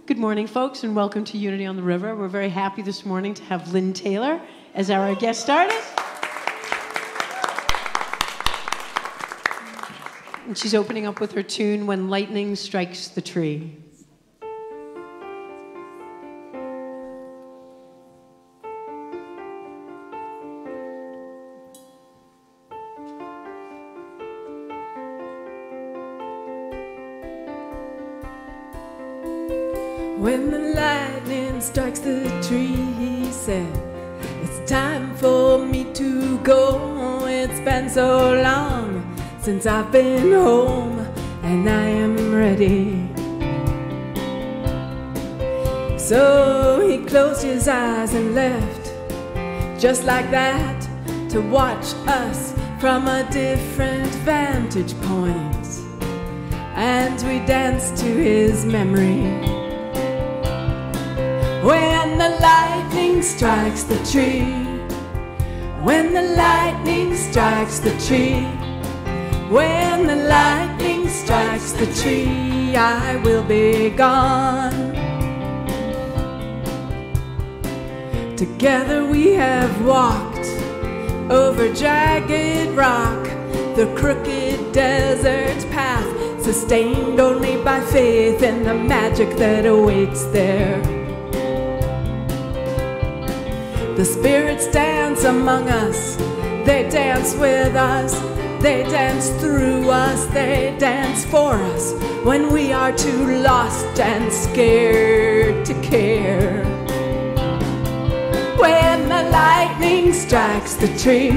Good morning, folks, and welcome to Unity on the River. We're very happy this morning to have Lynn Taylor as our guest artist. And she's opening up with her tune, When Lightning Strikes the Tree. When the lightning strikes the tree, he said, it's time for me to go. It's been so long since I've been home, and I am ready. So he closed his eyes and left, just like that, to watch us from a different vantage point. And we danced to his memory. When the lightning strikes the tree, when the lightning strikes the tree, when the lightning strikes the tree, I will be gone. Together we have walked over jagged rock, the crooked desert path, sustained only by faith in the magic that awaits there. The spirits dance among us, they dance with us, they dance through us, they dance for us when we are too lost and scared to care. When the lightning strikes the tree,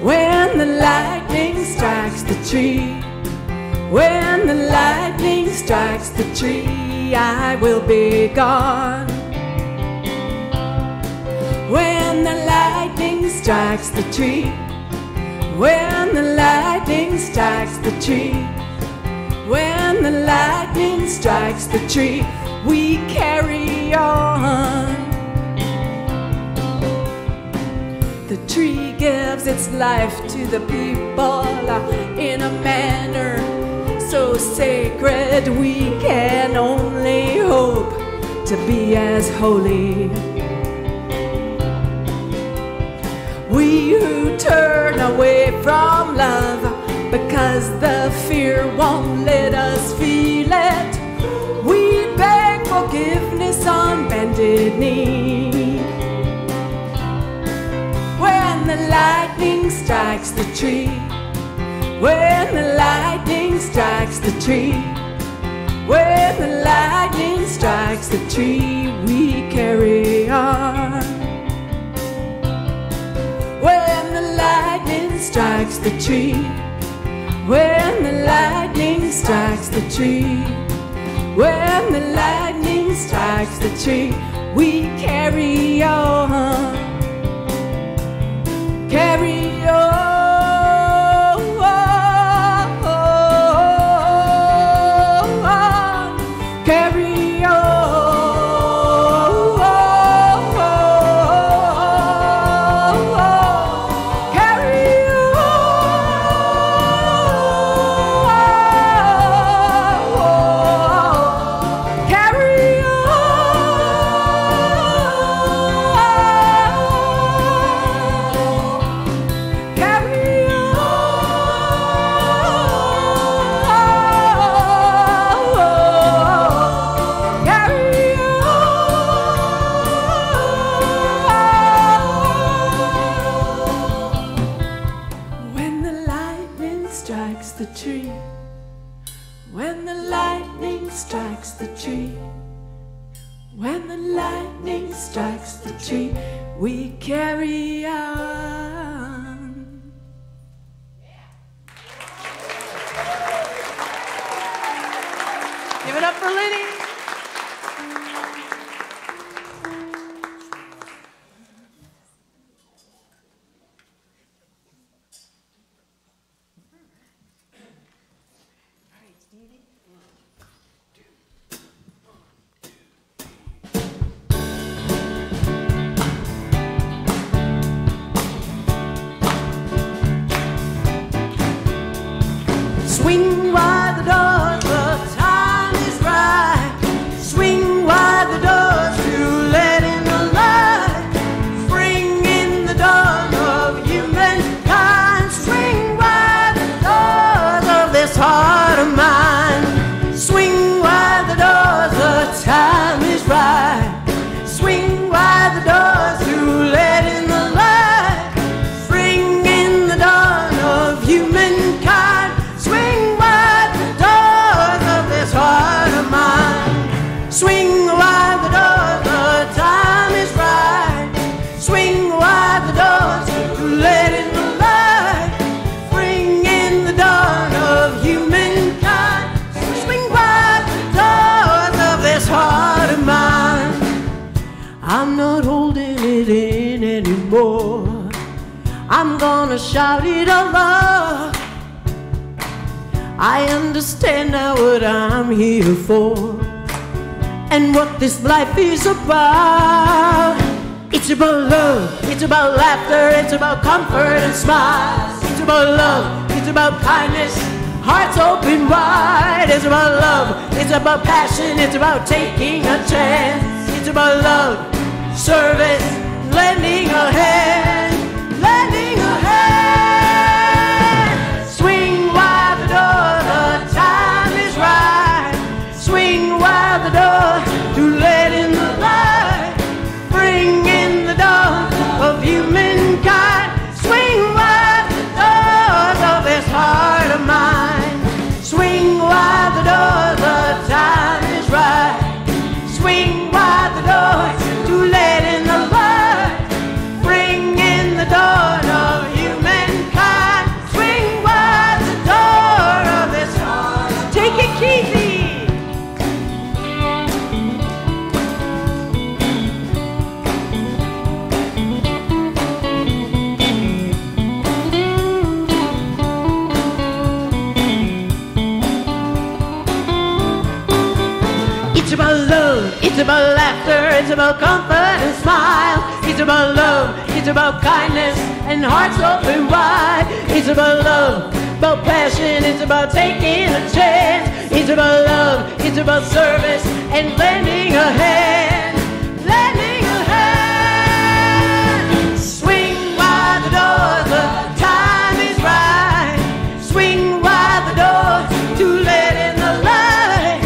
when the lightning strikes the tree, when the lightning strikes the tree, I will be gone. When the lightning strikes the tree, when the lightning strikes the tree, when the lightning strikes the tree, we carry on. The tree gives its life to the people in a manner so sacred we can only hope to be as holy. We who turn away from love because the fear won't let us feel it, we beg forgiveness on bended knee. When the lightning strikes the tree, when the lightning strikes the tree, when the lightning strikes the tree, we carry on. When the lightning strikes the tree, when the lightning strikes the tree, when the lightning strikes the tree, we carry on. Carry on. Carry on. Carry on. Carry strikes the tree, when the lightning strikes the tree, when the lightning strikes the tree, we carry on. Give it up for Lenny. Swing wide the doors, the time is right. Swing wide the doors to let in the light. Bring in the dawn of humankind. Swing wide the doors of this heart of mine. Swing wide the doors, the time is right. Swing wide the doors to let in the light. Bring in the dawn of humankind. Swing wide the doors of this heart of mine. Swing wide the doors, the time is right. Swing wide the doors to let in the light. Bring in the dawn of humankind. Swing wide the doors of this heart of mine. I'm not holding it in anymore. I'm gonna shout it aloud. I understand now what I'm here for and what this life is about. It's about love, it's about laughter, it's about comfort and smiles. It's about love, it's about kindness, hearts open wide. It's about love, it's about passion, it's about taking a chance. It's about love, service, lending a hand, lending a hand. Swing wide the door, the time is right. Swing wide the door to let in the light. Bring in the dawn about laughter, it's about comfort and smile. It's about love, it's about kindness and hearts open wide. It's about love, about passion, it's about taking a chance. It's about love, it's about service and lending a hand. Lending a hand. Swing wide the door, the time is right. Swing wide the door to let in the light.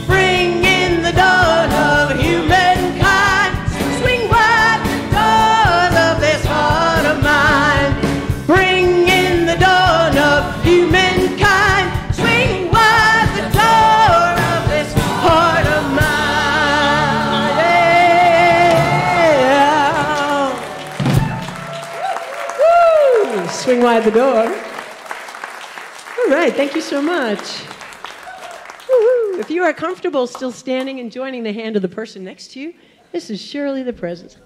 Bring in the dawn of humankind. Swing wide the doors of this heart of mine. Bring in the dawn of humankind. Swing wide the door of this heart of mine. Yeah. Woo! Swing wide the door. All right, thank you so much. Woo-hoo. If you are comfortable still standing and joining the hand of the person next to you, this is surely the presence.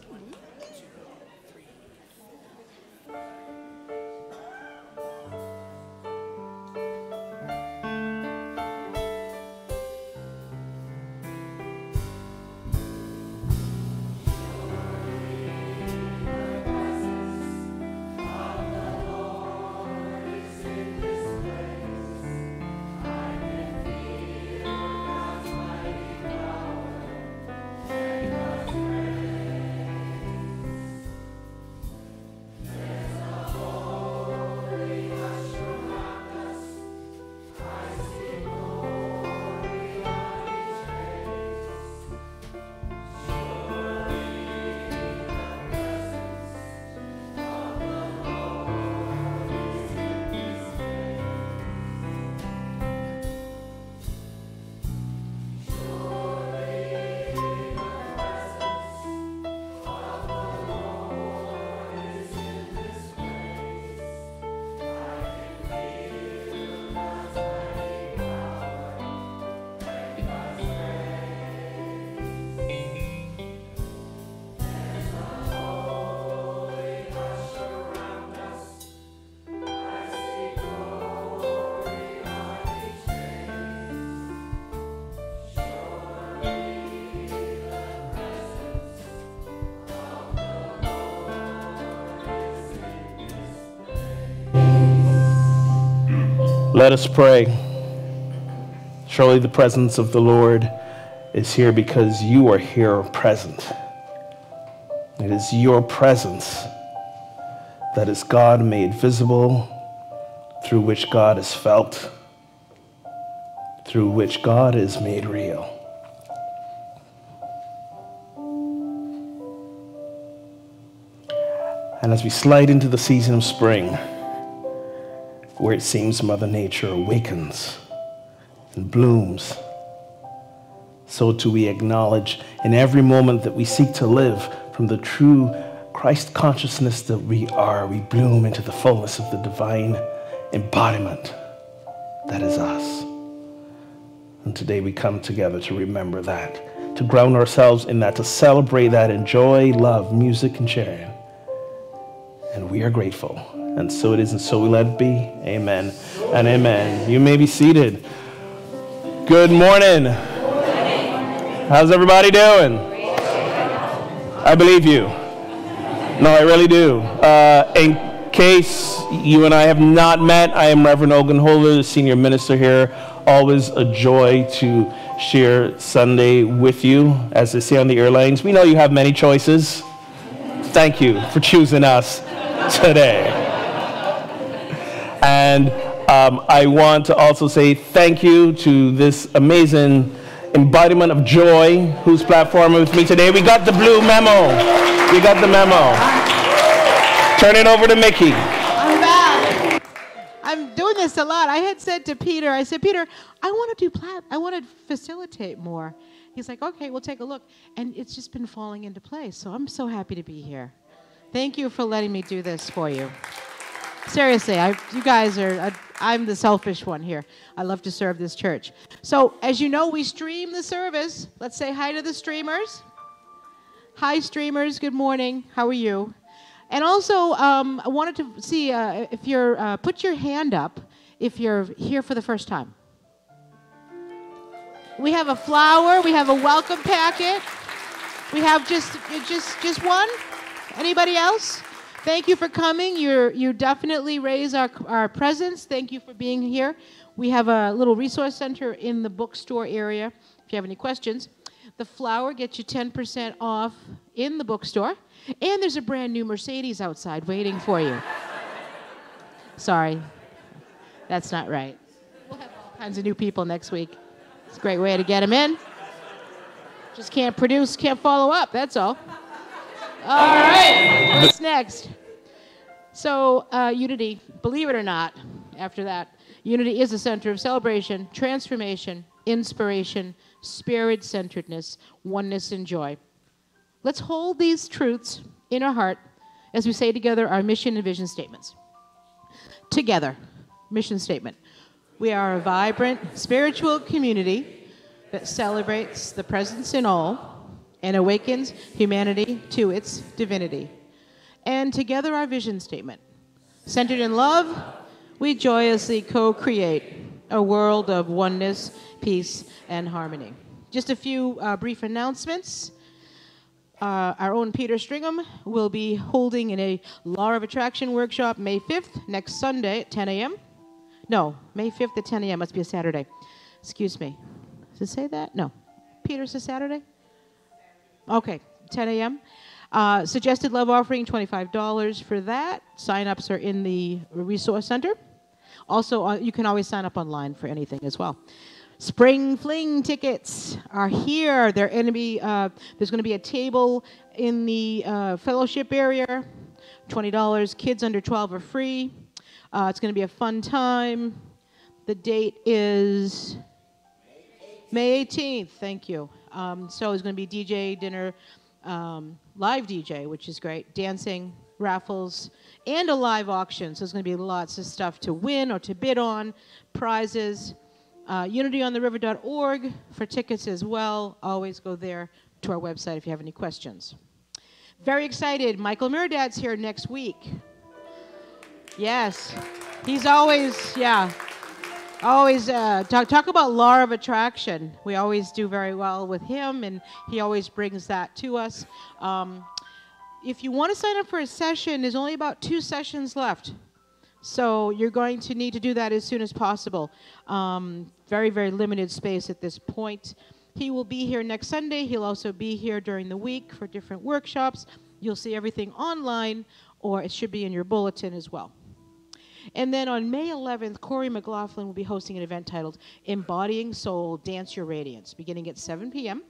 Let us pray. Surely the presence of the Lord is here because you are here present. It is your presence that is God made visible, through which God is felt, through which God is made real. And as we slide into the season of spring, where it seems Mother Nature awakens and blooms, so too we acknowledge in every moment that we seek to live from the true Christ consciousness that we are, we bloom into the fullness of the divine embodiment that is us. And today we come together to remember that, to ground ourselves in that, to celebrate that, enjoy, love, music, and sharing. And we are grateful. And so it is, and so we let it be. Amen and amen. You may be seated. Good morning. How's everybody doing? I believe you. No, I really do. In case you and I have not met, I am Reverend Ogun, the senior minister here. Always a joy to share Sunday with you. As they say on the airlines, we know you have many choices. Thank you for choosing us today. And I want to also say thank you to this amazing embodiment of joy whose platform with me today. We got the blue memo. We got the memo. Turn it over to Mickey. I'm back. I'm doing this a lot. I had said to Peter, I said, Peter, I want to facilitate more. He's like, okay, we'll take a look. And it's just been falling into place. So I'm so happy to be here. Thank you for letting me do this for you. Seriously, you guys are, I'm the selfish one here. I love to serve this church. So, as you know, we stream the service. Let's say hi to the streamers. Hi, streamers. Good morning. How are you? And also, I wanted to see if you're, put your hand up if you're here for the first time. We have a flower. We have a welcome packet. We have just one. Anybody else? Thank you for coming. You definitely raise our presence. Thank you for being here. We have a little resource center in the bookstore area. If you have any questions, the flower gets you 10% off in the bookstore, and there's a brand new Mercedes outside waiting for you. Sorry, that's not right. We'll have all kinds of new people next week. It's a great way to get them in. Just can't produce, can't follow up. That's all. All right, what's next? So, Unity, believe it or not, after that, Unity is a center of celebration, transformation, inspiration, spirit-centeredness, oneness, and joy. Let's hold these truths in our heart as we say together our mission and vision statements. Together, mission statement. We are a vibrant spiritual community that celebrates the presence in all and awakens humanity to its divinity. And together our vision statement. Centered in love, we joyously co-create a world of oneness, peace, and harmony. Just a few brief announcements. Our own Peter Stringham will be holding a Law of Attraction workshop May 5th, next Sunday at 10 a.m. No, May 5th at 10 a.m. must be a Saturday. Excuse me. Does it say that? No. Peter's a Saturday? Okay, 10 a.m. Suggested love offering, $25 for that. Sign-ups are in the Resource Center. Also, you can always sign up online for anything as well. Spring Fling tickets are here. There's going to be a table in the fellowship area, $20. Kids under 12 are free. It's going to be a fun time. The date is May 18th. Thank you. So there's going to be DJ dinner, live DJ, which is great, dancing, raffles, and a live auction. So there's going to be lots of stuff to win or to bid on, prizes. UnityOnTheRiver.org for tickets as well. Always go there to our website if you have any questions. Very excited. Michael Mirdad's here next week. Yes. He's always talk about law of attraction. We always do very well with him, and he always brings that to us. If you want to sign up for a session, there's only about 2 sessions left. So you're going to need to do that as soon as possible. Very, very limited space at this point. He will be here next Sunday. He'll also be here during the week for different workshops. You'll see everything online, or it should be in your bulletin as well. And then on May 11th, Corey McLaughlin will be hosting an event titled Embodying Soul, Dance Your Radiance, beginning at 7 p.m.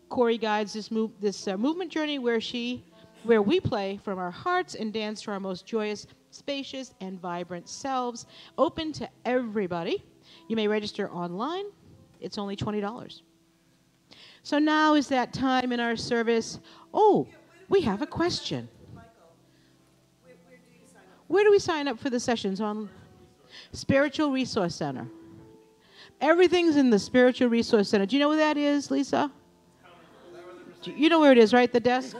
Corey guides this movement journey where we play from our hearts and dance to our most joyous, spacious, and vibrant selves, open to everybody. You may register online. It's only $20. So now is that time in our service. Oh, we have a question. Where do we sign up for the sessions? On Spiritual Resource Center. Everything's in the Spiritual Resource Center. Do you know where that is, Lisa? You know where it is, right? The desk?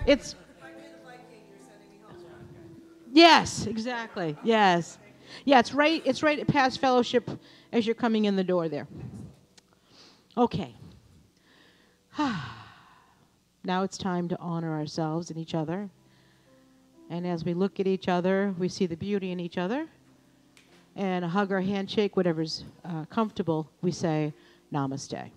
It's... Yes, exactly. Yes. Yeah, it's right past fellowship as you're coming in the door there. Okay. Now it's time to honor ourselves and each other. And as we look at each other, we see the beauty in each other. And a hug or a handshake, whatever's comfortable, we say namaste.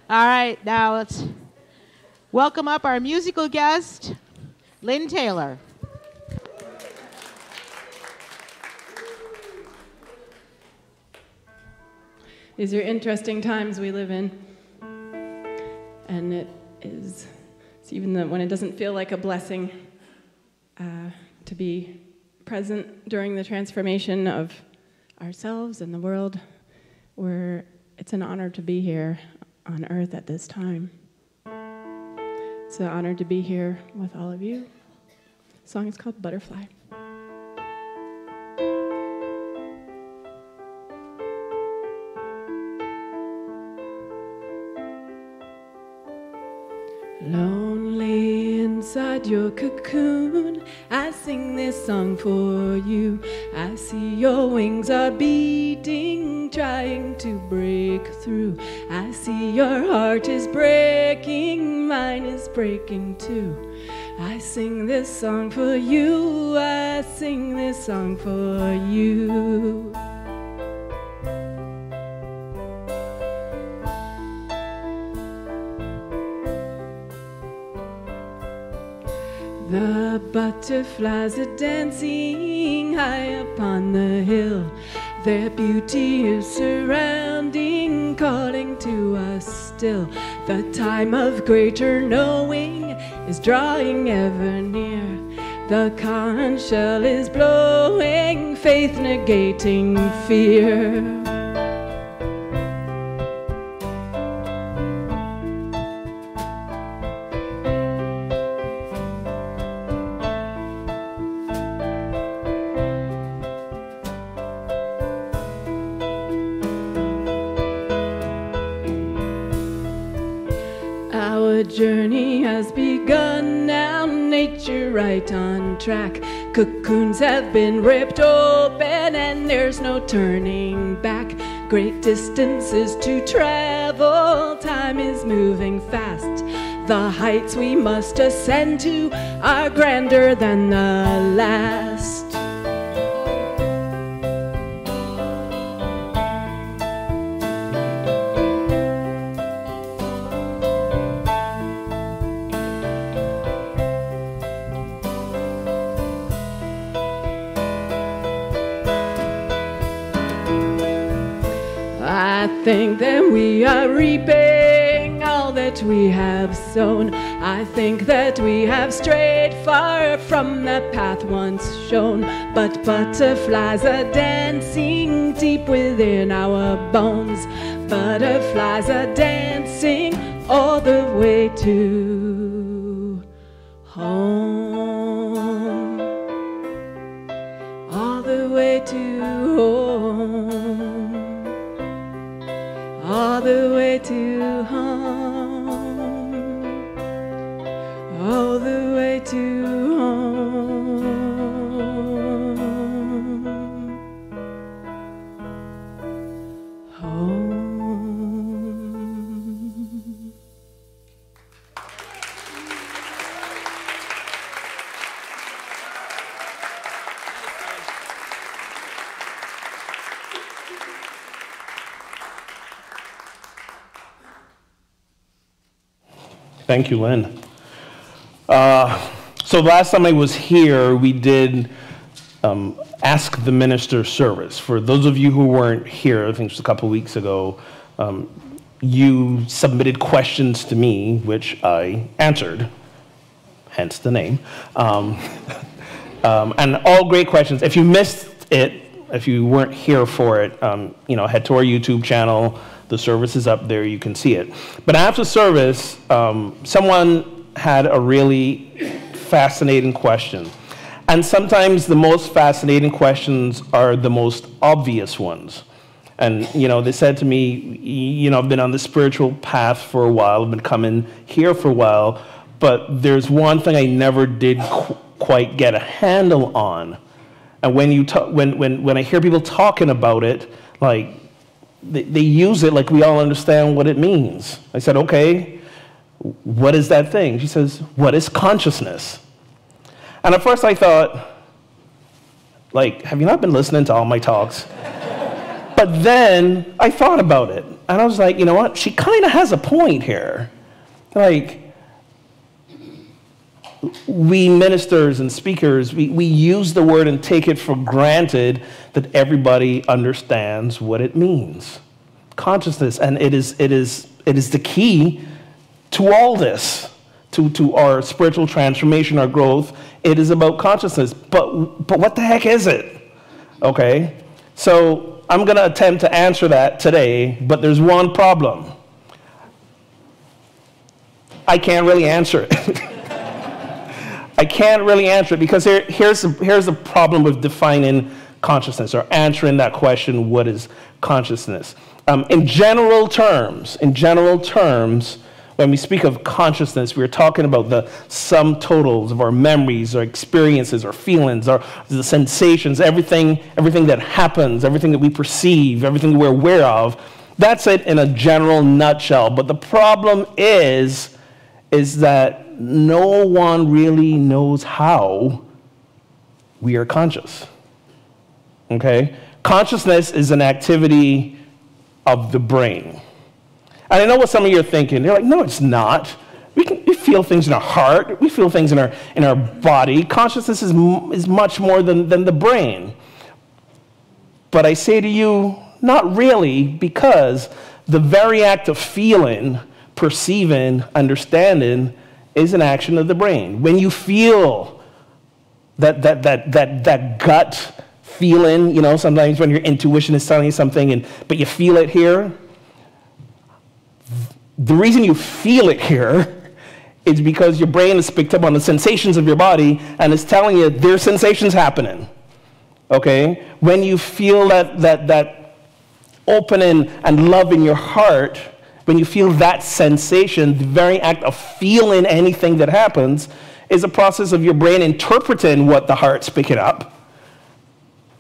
All right, now let's welcome up our musical guest, Lynn Taylor. These are interesting times we live in. And it's even when it doesn't feel like a blessing to be present during the transformation of ourselves and the world, it's an honor to be here on earth at this time. It's an honor to be here with all of you. The song is called Butterfly. Lonely inside your cocoon, I sing this song for you. I see your wings are beating, trying to break through. I see your heart is breaking, mine is breaking too. I sing this song for you, I sing this song for you. The butterflies are dancing high upon the hill. Their beauty is surrounding, calling to us still. The time of greater knowing is drawing ever near. The conch shell is blowing, faith negating fear. Our journey has begun now, nature right on track. Cocoons have been ripped open and there's no turning back. Great distances to travel, time is moving fast. The heights we must ascend to are grander than the last. I think that we are reaping all that we have sown. I think that we have strayed far from the path once shown. But butterflies are dancing deep within our bones. Butterflies are dancing all the way to home. All the way to home. All the way to home, all the way to home, home. Thank you, Lynn. So last time I was here, we did Ask the Minister service. For those of you who weren't here, I think it was a couple weeks ago, you submitted questions to me, which I answered, hence the name. And all great questions. If you missed it, if you weren't here for it, head to our YouTube channel. The service is up there, you can see it. But after service, someone had a really fascinating question. And sometimes the most fascinating questions are the most obvious ones. And, they said to me, I've been on the spiritual path for a while, I've been coming here for a while, but there's one thing I never did quite get a handle on. And when I hear people talking about it, like, they use it like we all understand what it means. I said, okay, what is that thing? She says, what is consciousness? And at first I thought, like, have you not been listening to all my talks? But then I thought about it, and I was like, you know what? She kind of has a point here. Like, we ministers and speakers, we use the word and take it for granted that everybody understands what it means. consciousness, and it is the key to all this, to our spiritual transformation, our growth. It is about consciousness. But what the heck is it? Okay? So I'm going to attempt to answer that today, but there's one problem. I can't really answer it. I can't really answer it because here's the problem with defining consciousness or answering that question, what is consciousness? In general terms, when we speak of consciousness, we're talking about the sum totals of our memories, our experiences, our feelings, the sensations, everything that happens, everything that we perceive, everything that we're aware of. That's it in a general nutshell. But the problem is that no one really knows how we are conscious. Okay? Consciousness is an activity of the brain. And I know what some of you are thinking. They're like, no, it's not. We feel things in our heart. We feel things in our body. Consciousness is much more than the brain. But I say to you, not really, because the very act of feeling, perceiving, understanding is an action of the brain. When you feel that gut feeling, sometimes when your intuition is telling you something, but you feel it here, the reason you feel it here is because your brain has picked up on the sensations of your body and is telling you there's sensations happening. Okay? When you feel that opening and love in your heart, when you feel that sensation, the very act of feeling anything that happens is a process of your brain interpreting what the heart's picking up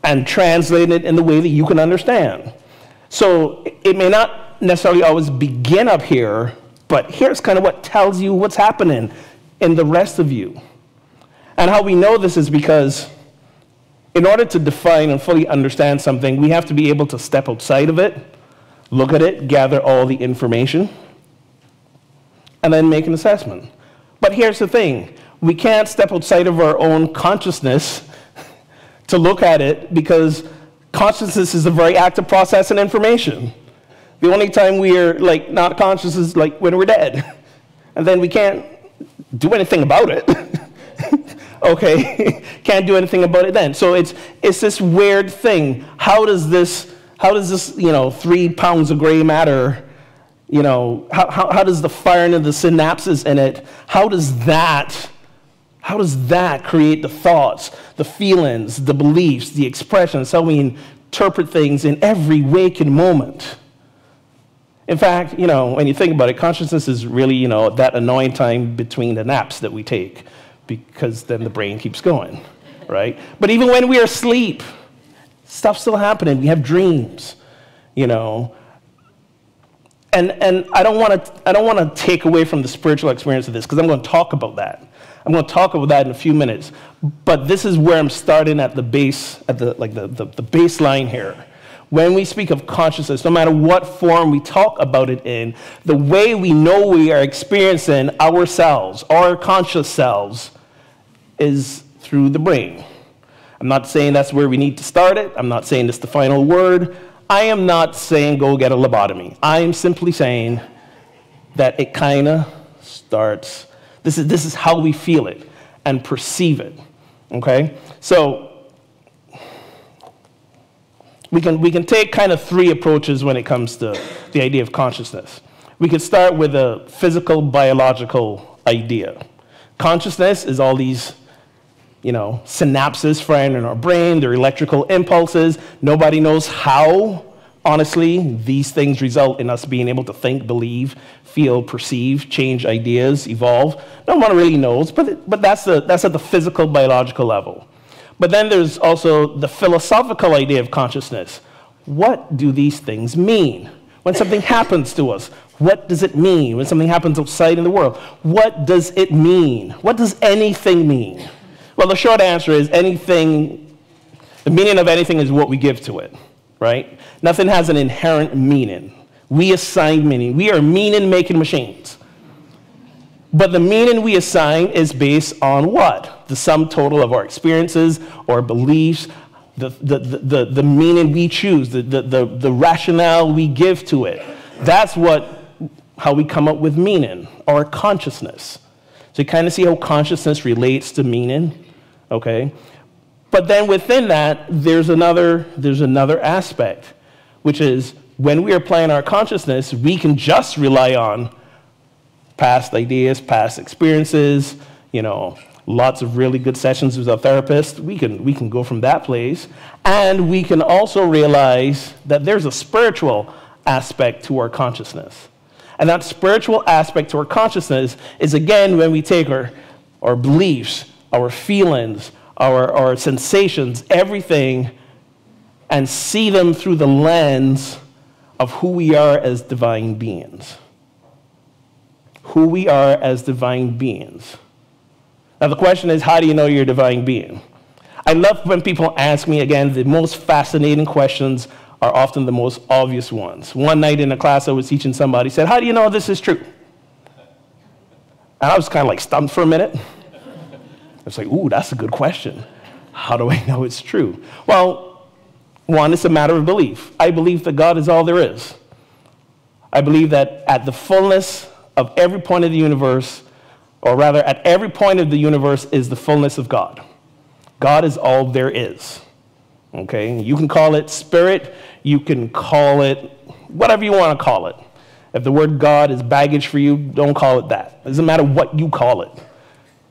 and translating it in the way that you can understand. So it may not necessarily always begin up here, but here's kind of what tells you what's happening in the rest of you. And how we know this is because in order to define and fully understand something, we have to be able to step outside of it, look at it, gather all the information, and then make an assessment. But here's the thing. We can't step outside of our own consciousness to look at it because consciousness is a very active process in information. The only time we are not conscious is when we're dead. And then we can't do anything about it. Okay? Can't do anything about it then. So it's this weird thing. How does this 3 pounds of gray matter, how does the firing of the synapses in it, how does that create the thoughts, the feelings, the beliefs, the expressions, how we interpret things in every waking moment? In fact, when you think about it, consciousness is really, that annoying time between the naps that we take, because then the brain keeps going, right? But even when we are asleep, stuff's still happening. We have dreams, And I don't want to take away from the spiritual experience of this, because I'm going to talk about that. I'm going to talk about that in a few minutes. But this is where I'm starting at the base, at the baseline here. When we speak of consciousness, no matter what form we talk about it in, the way we know we are experiencing ourselves, our conscious selves, is through the brain. I'm not saying that's where we need to start it. I'm not saying it's the final word. I am not saying go get a lobotomy. I am simply saying that it kind of starts. This is how we feel it and perceive it. Okay? So we can take kind of 3 approaches when it comes to the idea of consciousness. We could start with a physical, biological idea. Consciousness is all these, synapses firing in our brain, they're electrical impulses. Nobody knows how, honestly, these things result in us being able to think, believe, feel, perceive, change ideas, evolve. No one really knows, but that's at the physical, biological level. But then there's also the philosophical idea of consciousness. What do these things mean? When something happens to us, what does it mean? When something happens outside in the world, what does it mean? What does anything mean? Well, the short answer is anything, the meaning of anything is what we give to it, right? Nothing has an inherent meaning. We assign meaning. We are meaning-making machines. But the meaning we assign is based on what? The sum total of our experiences, our beliefs, the meaning we choose, the rationale we give to it. That's how we come up with meaning, or consciousness. So you kind of see how consciousness relates to meaning, okay? But then within that, there's another aspect, which is when we are applying our consciousness, we can just rely on past ideas, past experiences, lots of really good sessions with a therapist. We can go from that place. And we can also realize that there's a spiritual aspect to our consciousness. And that spiritual aspect to our consciousness is, again, when we take our beliefs, our feelings, our sensations, everything, and see them through the lens of who we are as divine beings. Who we are as divine beings. Now, the question is, how do you know you're a divine being? I love when people ask me, again, the most fascinating questions are often the most obvious ones. One night in a class I was teaching, somebody said, how do you know this is true? And I was kind of like stumped for a minute. I was like, ooh, that's a good question. How do I know it's true? Well, one, it's a matter of belief. I believe that God is all there is. I believe that at the fullness of every point of the universe, or rather at every point of the universe, is the fullness of God. God is all there is. Okay? You can call it spirit, you can call it whatever you want to call it. If the word God is baggage for you, don't call it that. It doesn't matter what you call it.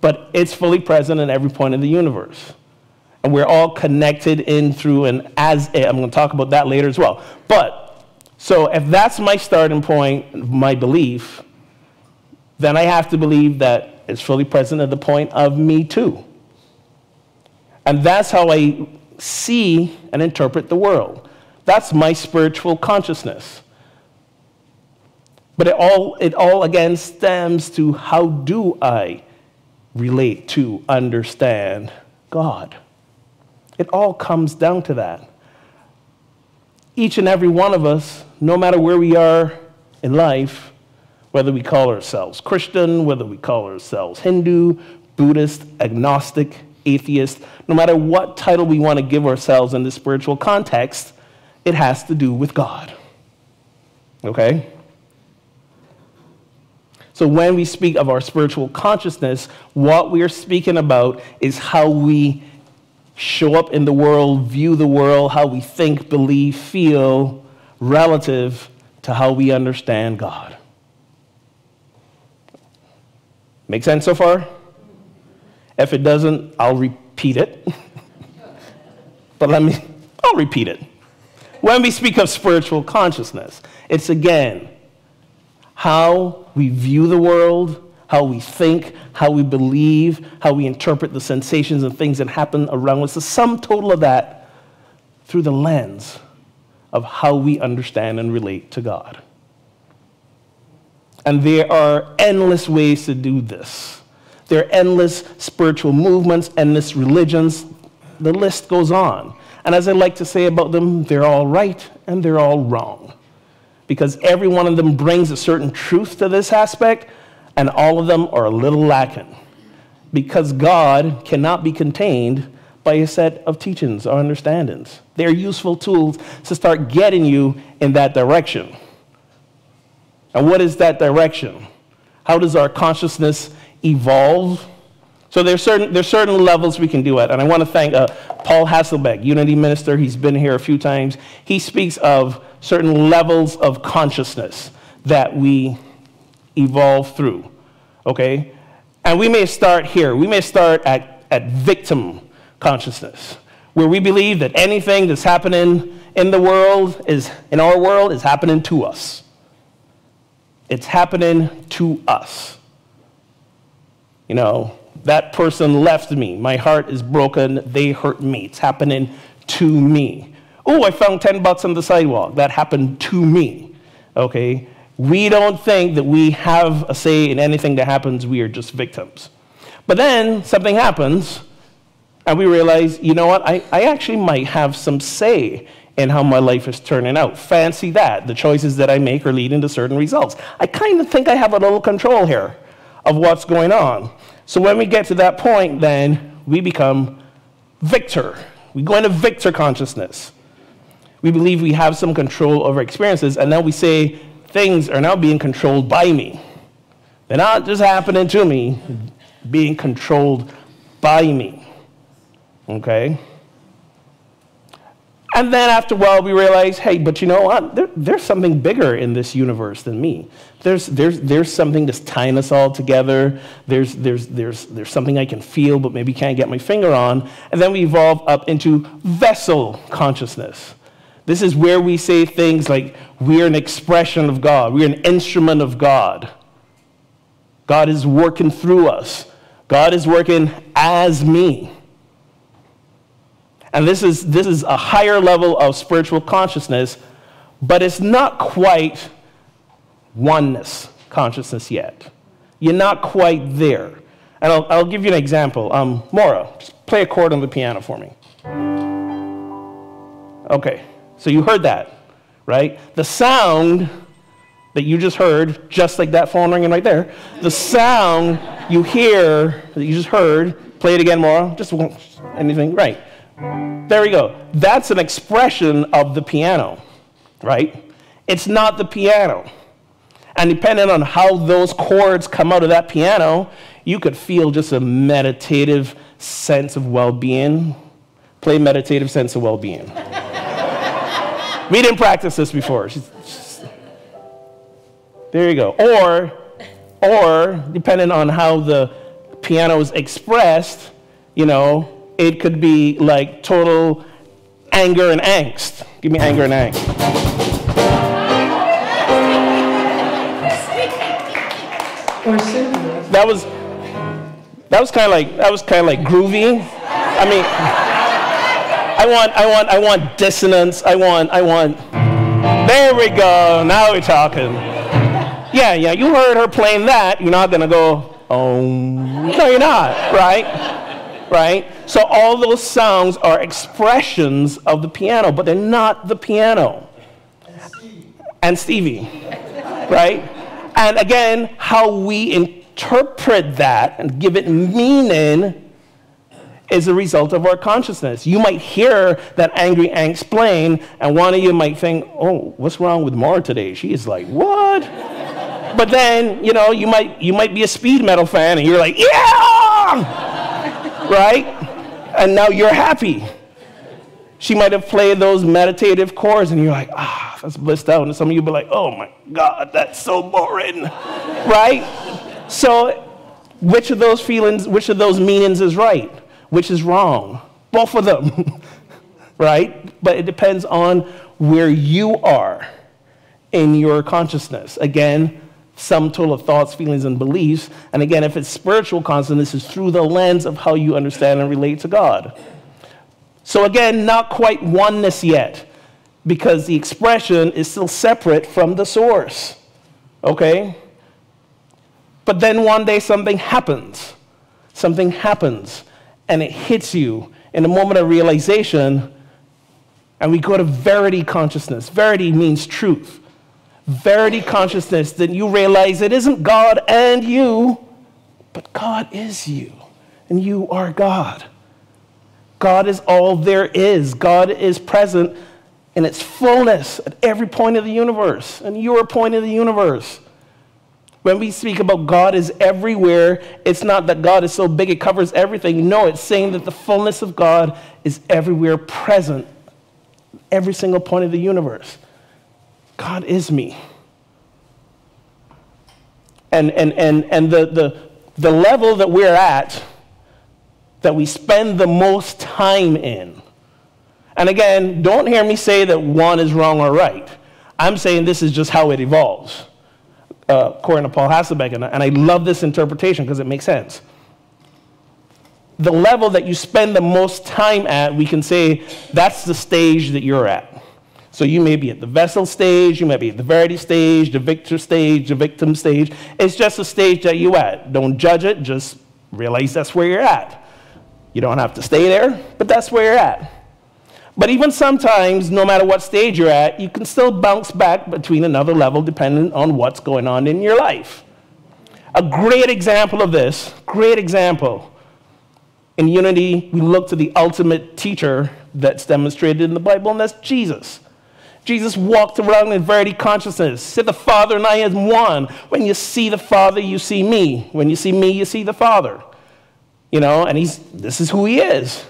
But it's fully present in every point of the universe. And we're all connected in through and as it. I'm going to talk about that later as well. But, so if that's my starting point, my belief, then I have to believe that it's fully present at the point of me too. And that's how I see and interpret the world. That's my spiritual consciousness. But it all again stems to, how do I relate to, understand God? It all comes down to that. Each and every one of us, no matter where we are in life, whether we call ourselves Christian, whether we call ourselves Hindu, Buddhist, agnostic, atheist, no matter what title we want to give ourselves in the spiritual context, it has to do with God. Okay? So when we speak of our spiritual consciousness, what we are speaking about is how we show up in the world, view the world, how we think, believe, feel, relative to how we understand God. Make sense so far? If it doesn't, I'll repeat it. But I'll repeat it. When we speak of spiritual consciousness, it's again how we view the world, how we think, how we believe, how we interpret the sensations and things that happen around us. The sum total of that through the lens of how we understand and relate to God. And there are endless ways to do this. There are endless spiritual movements, endless religions. The list goes on. And as I like to say about them, they're all right and they're all wrong. Because every one of them brings a certain truth to this aspect, and all of them are a little lacking. Because God cannot be contained by a set of teachings or understandings. They're useful tools to start getting you in that direction. And what is that direction? How does our consciousness evolve? So there's certain levels we can do it. And I want to thank Paul Hasselbeck, Unity Minister. He's been here a few times. He speaks of certain levels of consciousness that we evolve through, okay? And we may start here. We may start at victim consciousness, where we believe that anything that's happening in our world is happening to us. It's happening to us. You know, that person left me. My heart is broken. They hurt me. It's happening to me. Oh, I found $10 on the sidewalk. That happened to me. Okay? We don't think that we have a say in anything that happens. We are just victims. But then something happens, and we realize, you know what? I actually might have some say in how my life is turning out. Fancy that. The choices that I make are leading to certain results. I kind of think I have a little control here of what's going on. So when we get to that point, then we become victor. We go into victor consciousness. We believe we have some control over experiences, and now we say things are now being controlled by me. They're not just happening to me, being controlled by me. Okay? And then after a while, we realize, hey, but you know what? There's something bigger in this universe than me. There's something that's tying us all together. There's something I can feel, but maybe can't get my finger on. And then we evolve up into vessel consciousness. This is where we say things like, we're an expression of God. We're an instrument of God. God is working through us. God is working as me. And this is a higher level of spiritual consciousness, but it's not quite oneness consciousness yet. You're not quite there. And I'll give you an example. Maura, just play a chord on the piano for me. Okay, so you heard that, right? The sound that you just heard, just like that phone ringing right there, the sound you hear that you just heard, play it again, Maura, just anything, right? There we go. That's an expression of the piano, right? It's not the piano. And depending on how those chords come out of that piano, you could feel just a meditative sense of well-being. Play meditative sense of well-being. We didn't practice this before. There you go. Or depending on how the piano is expressed, you know, it could be like total anger and angst. Give me anger and angst. Or symphony. That was kind of like groovy. I mean, I want dissonance. I want. There we go. Now we're talking. Yeah. You heard her playing that. You're not gonna go, oh. No, you're not. Right? So all those sounds are expressions of the piano, but they're not the piano. And Stevie, right? And again, how we interpret that and give it meaning is a result of our consciousness. You might hear that angry angst playing, and one of you might think, oh, what's wrong with Maura today? She is like, what? But then, you know, you might be a speed metal fan, and you're like, yeah! Right? And now you're happy. She might have played those meditative chords, and you're like, that's blissed out. And some of you be like, oh my God, that's so boring. Right? So which of those feelings, which of those meanings is right? Which is wrong? Both of them. Right? But it depends on where you are in your consciousness. Again, sum total of thoughts, feelings, and beliefs. And again, if it's spiritual consciousness, it's through the lens of how you understand and relate to God. So again, not quite oneness yet, because the expression is still separate from the source. Okay? But then one day something happens. Something happens, and it hits you in a moment of realization, and we go to verity consciousness. Verity means truth. Verity consciousness, then you realize it isn't God and you, but God is you, and you are God. God is all there is. God is present in its fullness at every point of the universe, and your point of the universe. When we speak about God is everywhere, it's not that God is so big it covers everything. No, it's saying that the fullness of God is everywhere present, every single point of the universe. God is me. And the level that we're at, that we spend the most time in. And again, don't hear me say that one is wrong or right. I'm saying this is just how it evolves, according to Paul Hasselbeck. And I love this interpretation because it makes sense. The level that you spend the most time at, we can say that's the stage that you're at. So you may be at the vessel stage, you might be at the verity stage, the victor stage, the victim stage. It's just a stage that you're at. Don't judge it, just realize that's where you're at. You don't have to stay there, but that's where you're at. But even sometimes, no matter what stage you're at, you can still bounce back between another level depending on what's going on in your life. A great example of this, great example, In unity, we look to the ultimate teacher that's demonstrated in the Bible, and that's Jesus. Jesus walked around in verity consciousness, said the Father and I as one. When you see the Father, you see me. When you see me, you see the Father. You know, and this is who he is.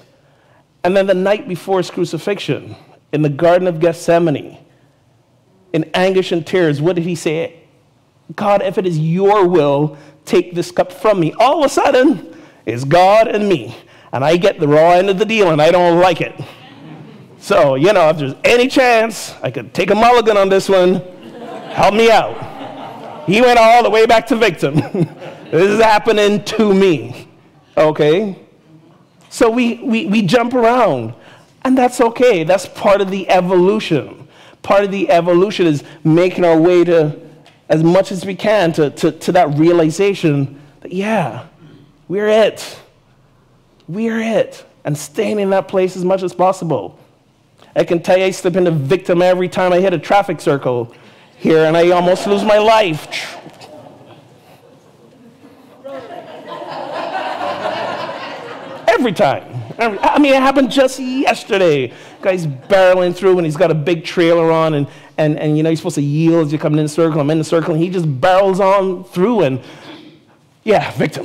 And then the night before his crucifixion, in the Garden of Gethsemane, in anguish and tears, what did he say? God, if it is your will, take this cup from me. All of a sudden, it's God and me. And I get the raw end of the deal, and I don't like it. So, you know, if there's any chance I could take a mulligan on this one, help me out. He went all the way back to victim. This is happening to me. Okay? So we jump around, and that's okay. That's part of the evolution. Part of the evolution is making our way to, as much as we can, to that realization that, yeah, we're it. We're it. And staying in that place as much as possible. I can tell you I slip into victim every time I hit a traffic circle here, and I almost lose my life. Every time. I mean, it happened just yesterday. Guy's barreling through, and he's got a big trailer on, and you know, you're supposed to yield as you're coming in the circle. I'm in the circle, and he just barrels on through, and yeah, victim.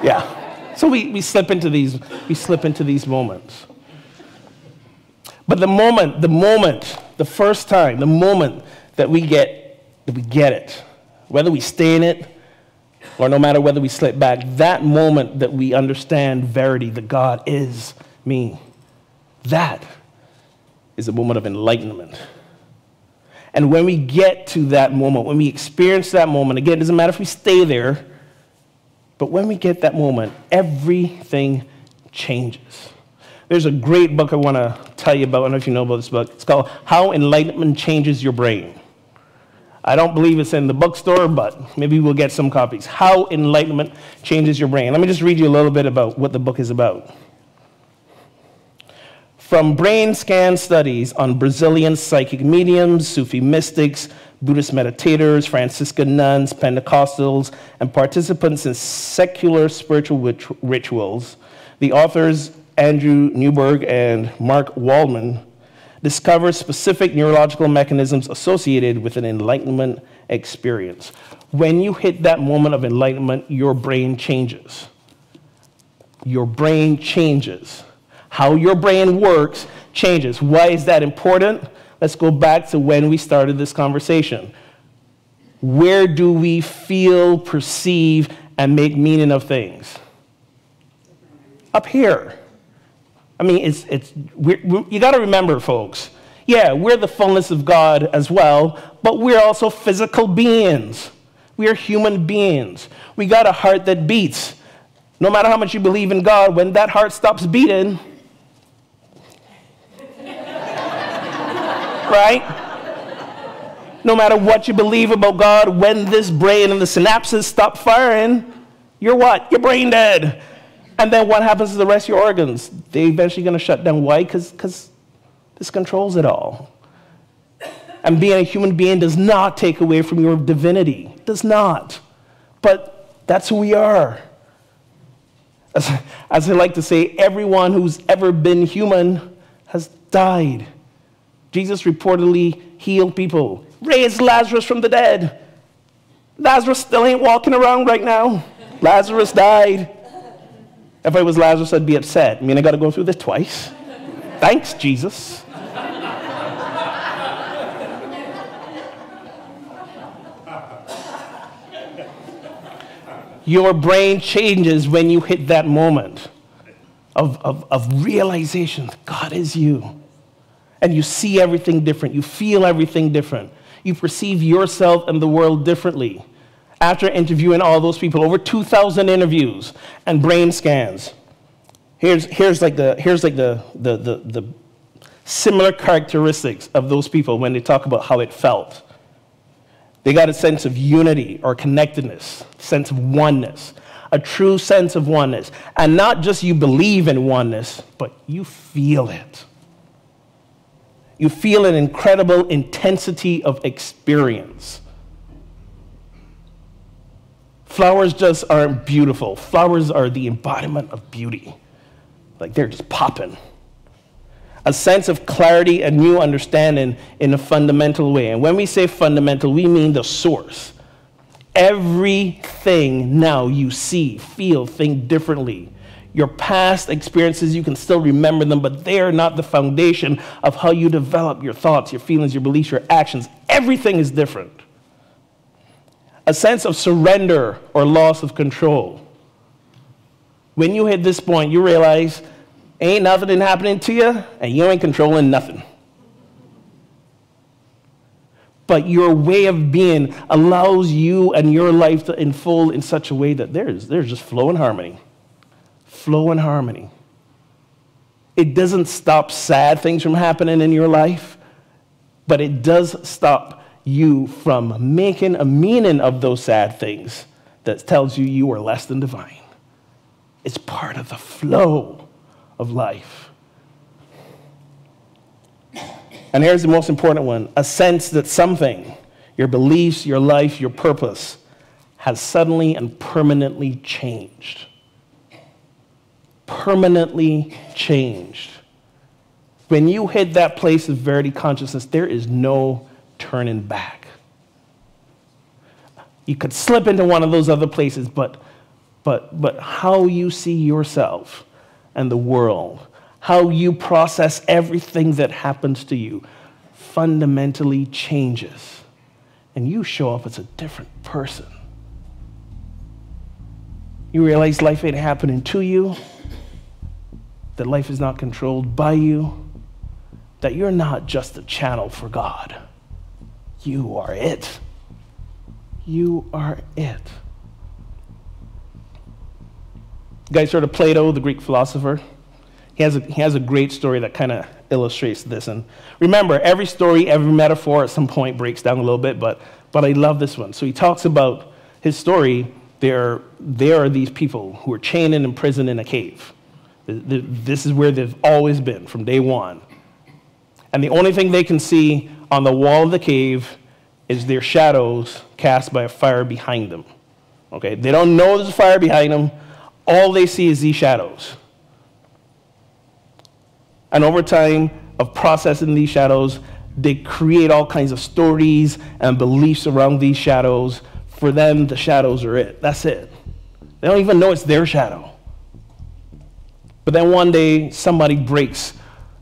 Yeah. So we slip into these moments. But the moment, the first time, the moment that we get it, whether we stay in it or no matter whether we slip back, that moment that we understand verity, that God is me, that is a moment of enlightenment. And when we get to that moment, when we experience that moment, again, it doesn't matter if we stay there, but when we get that moment, everything changes. There's a great book I want to tell you about. I don't know if you know about this book. It's called How Enlightenment Changes Your Brain. I don't believe it's in the bookstore, but maybe we'll get some copies. How Enlightenment Changes Your Brain. Let me just read you a little bit about what the book is about. From brain scan studies on Brazilian psychic mediums, Sufi mystics, Buddhist meditators, Franciscan nuns, Pentecostals, and participants in secular spiritual rituals, the authors Andrew Newberg and Mark Waldman discover specific neurological mechanisms associated with an enlightenment experience. When you hit that moment of enlightenment, your brain changes. Your brain changes. How your brain works changes. Why is that important? Let's go back to when we started this conversation. Where do we feel, perceive, and make meaning of things? Up here. I mean, you got to remember, folks, yeah, we're the fullness of God as well, but we're also physical beings. We are human beings. We got a heart that beats. No matter how much you believe in God, when that heart stops beating, right? No matter what you believe about God, when this brain and the synapses stop firing, you're what? You're brain dead. And then what happens to the rest of your organs? They're eventually going to shut down. Why? Because this controls it all. And being a human being does not take away from your divinity. It does not. But that's who we are. As I like to say, everyone who's ever been human has died. Jesus reportedly healed people, raised Lazarus from the dead. Lazarus still ain't walking around right now. Lazarus died. If I was Lazarus, I'd be upset. I mean, I got to go through this twice. Thanks, Jesus. Your brain changes when you hit that moment of realization that God is you. And you see everything different. You feel everything different. You perceive yourself and the world differently. After interviewing all those people, over 2,000 interviews and brain scans, here's the similar characteristics of those people when they talk about how it felt. They got a sense of unity or connectedness, sense of oneness, a true sense of oneness. And not just you believe in oneness, but you feel it. You feel an incredible intensity of experience. Flowers just aren't beautiful. Flowers are the embodiment of beauty. Like they're just popping. A sense of clarity and new understanding in a fundamental way. And when we say fundamental, we mean the source. Everything now you see, feel, think differently. Your past experiences, you can still remember them, but they are not the foundation of how you develop your thoughts, your feelings, your beliefs, your actions. Everything is different. A sense of surrender or loss of control. When you hit this point, you realize ain't nothing happening to you, and you ain't controlling nothing. But your way of being allows you and your life to unfold in such a way that there's just flow and harmony. Flow and harmony. It doesn't stop sad things from happening in your life, but it does stop you from making a meaning of those sad things that tells you you are less than divine. It's part of the flow of life. And here's the most important one, a sense that something, your beliefs, your life, your purpose, has suddenly and permanently changed. Permanently changed. When you hit that place of verity consciousness, there is no turning back. You could slip into one of those other places, but how you see yourself and the world, how you process everything that happens to you fundamentally changes. And you show up as a different person. You realize life ain't happening to you, that life is not controlled by you, that you're not just a channel for God. You are it. You are it. You guys heard of Plato, the Greek philosopher? He has a great story that kind of illustrates this. And remember, every story, every metaphor at some point breaks down a little bit, but I love this one. So he talks about his story. There are these people who are chained and imprisoned in a cave. This is where they've always been from day one. And the only thing they can see on the wall of the cave is their shadows cast by a fire behind them. Okay, they don't know there's a fire behind them. All they see is these shadows. And over time of processing these shadows, they create all kinds of stories and beliefs around these shadows. For them, the shadows are it. That's it. They don't even know it's their shadow. But then one day, somebody breaks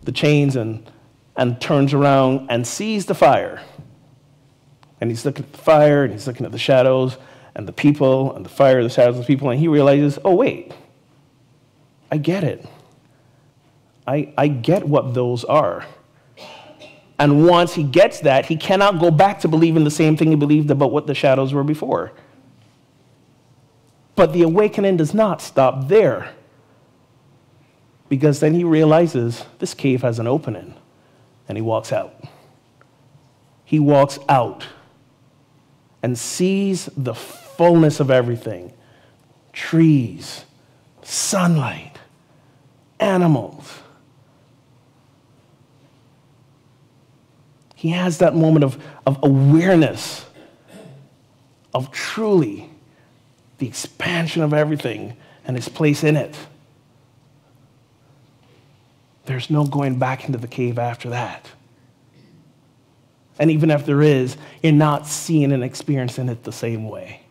the chains and turns around and sees the fire. And he's looking at the fire, and he's looking at the shadows, and the people, and the fire, the shadows, the people, and he realizes, oh, wait, I get it. I get what those are. And once he gets that, he cannot go back to believing the same thing he believed about what the shadows were before. But the awakening does not stop there. Because then he realizes this cave has an opening, and he walks out. He walks out and sees the fullness of everything. Trees, sunlight, animals. He has that moment of awareness of truly the expansion of everything and his place in it. There's no going back into the cave after that. And even if there is, you're not seeing and experiencing it the same way.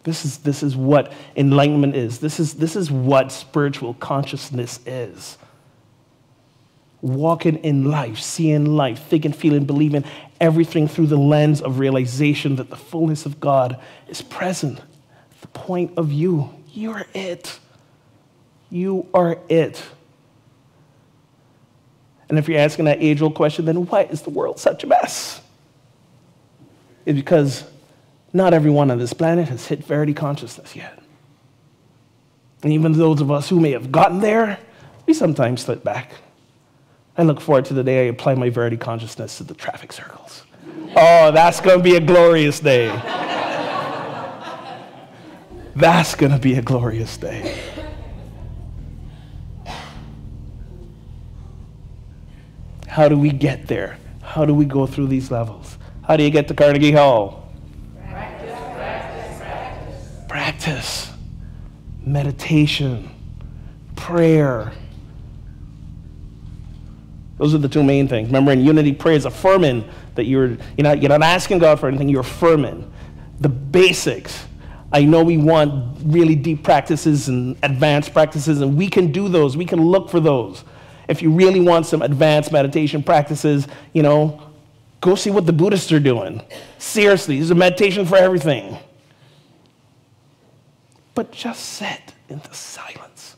This is what enlightenment is. This is what spiritual consciousness is. Walking in life, seeing life, thinking, feeling, believing everything through the lens of realization that the fullness of God is present at the point of view. You're it. You are it. And if you're asking that age-old question, then why is the world such a mess? It's because not everyone on this planet has hit verity consciousness yet. And even those of us who may have gotten there, we sometimes slip back. I look forward to the day I apply my verity consciousness to the traffic circles. Oh, that's going to be a glorious day. That's going to be a glorious day. How do we get there? How do we go through these levels? How do you get to Carnegie Hall? Practice. meditation, prayer. Those are the two main things. Remember, in unity prayer is affirming that you're not asking God for anything, you're affirming the basics. I know we want really deep practices and advanced practices, and we can do those. We can look for those. If you really want some advanced meditation practices, go see what the Buddhists are doing. Seriously, there's a meditation for everything. But just sit in the silence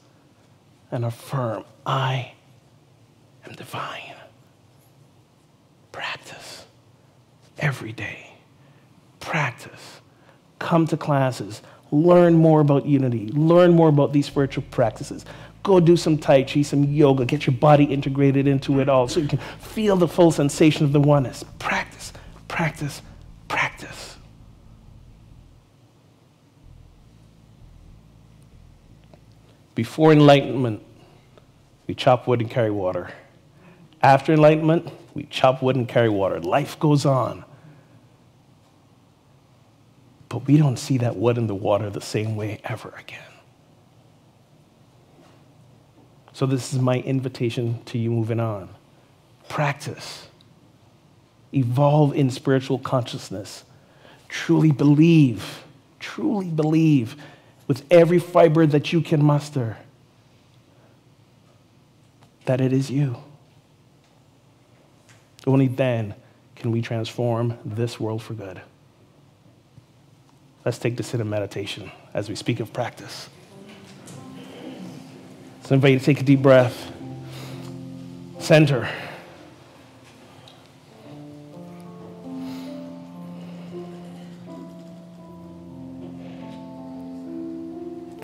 and affirm, I am divine. Practice every day. Practice. Come to classes. Learn more about unity. Learn more about these spiritual practices. Go do some Tai Chi, some yoga. Get your body integrated into it all so you can feel the full sensation of the oneness. Practice, practice, practice. Before enlightenment, we chop wood and carry water. After enlightenment, we chop wood and carry water. Life goes on. But we don't see that wood and the water the same way ever again. So this is my invitation to you moving on. Practice. Evolve in spiritual consciousness. Truly believe with every fiber that you can muster that it is you. Only then can we transform this world for good. Let's take this in a meditation as we speak of practice. So I invite you to take a deep breath. Center.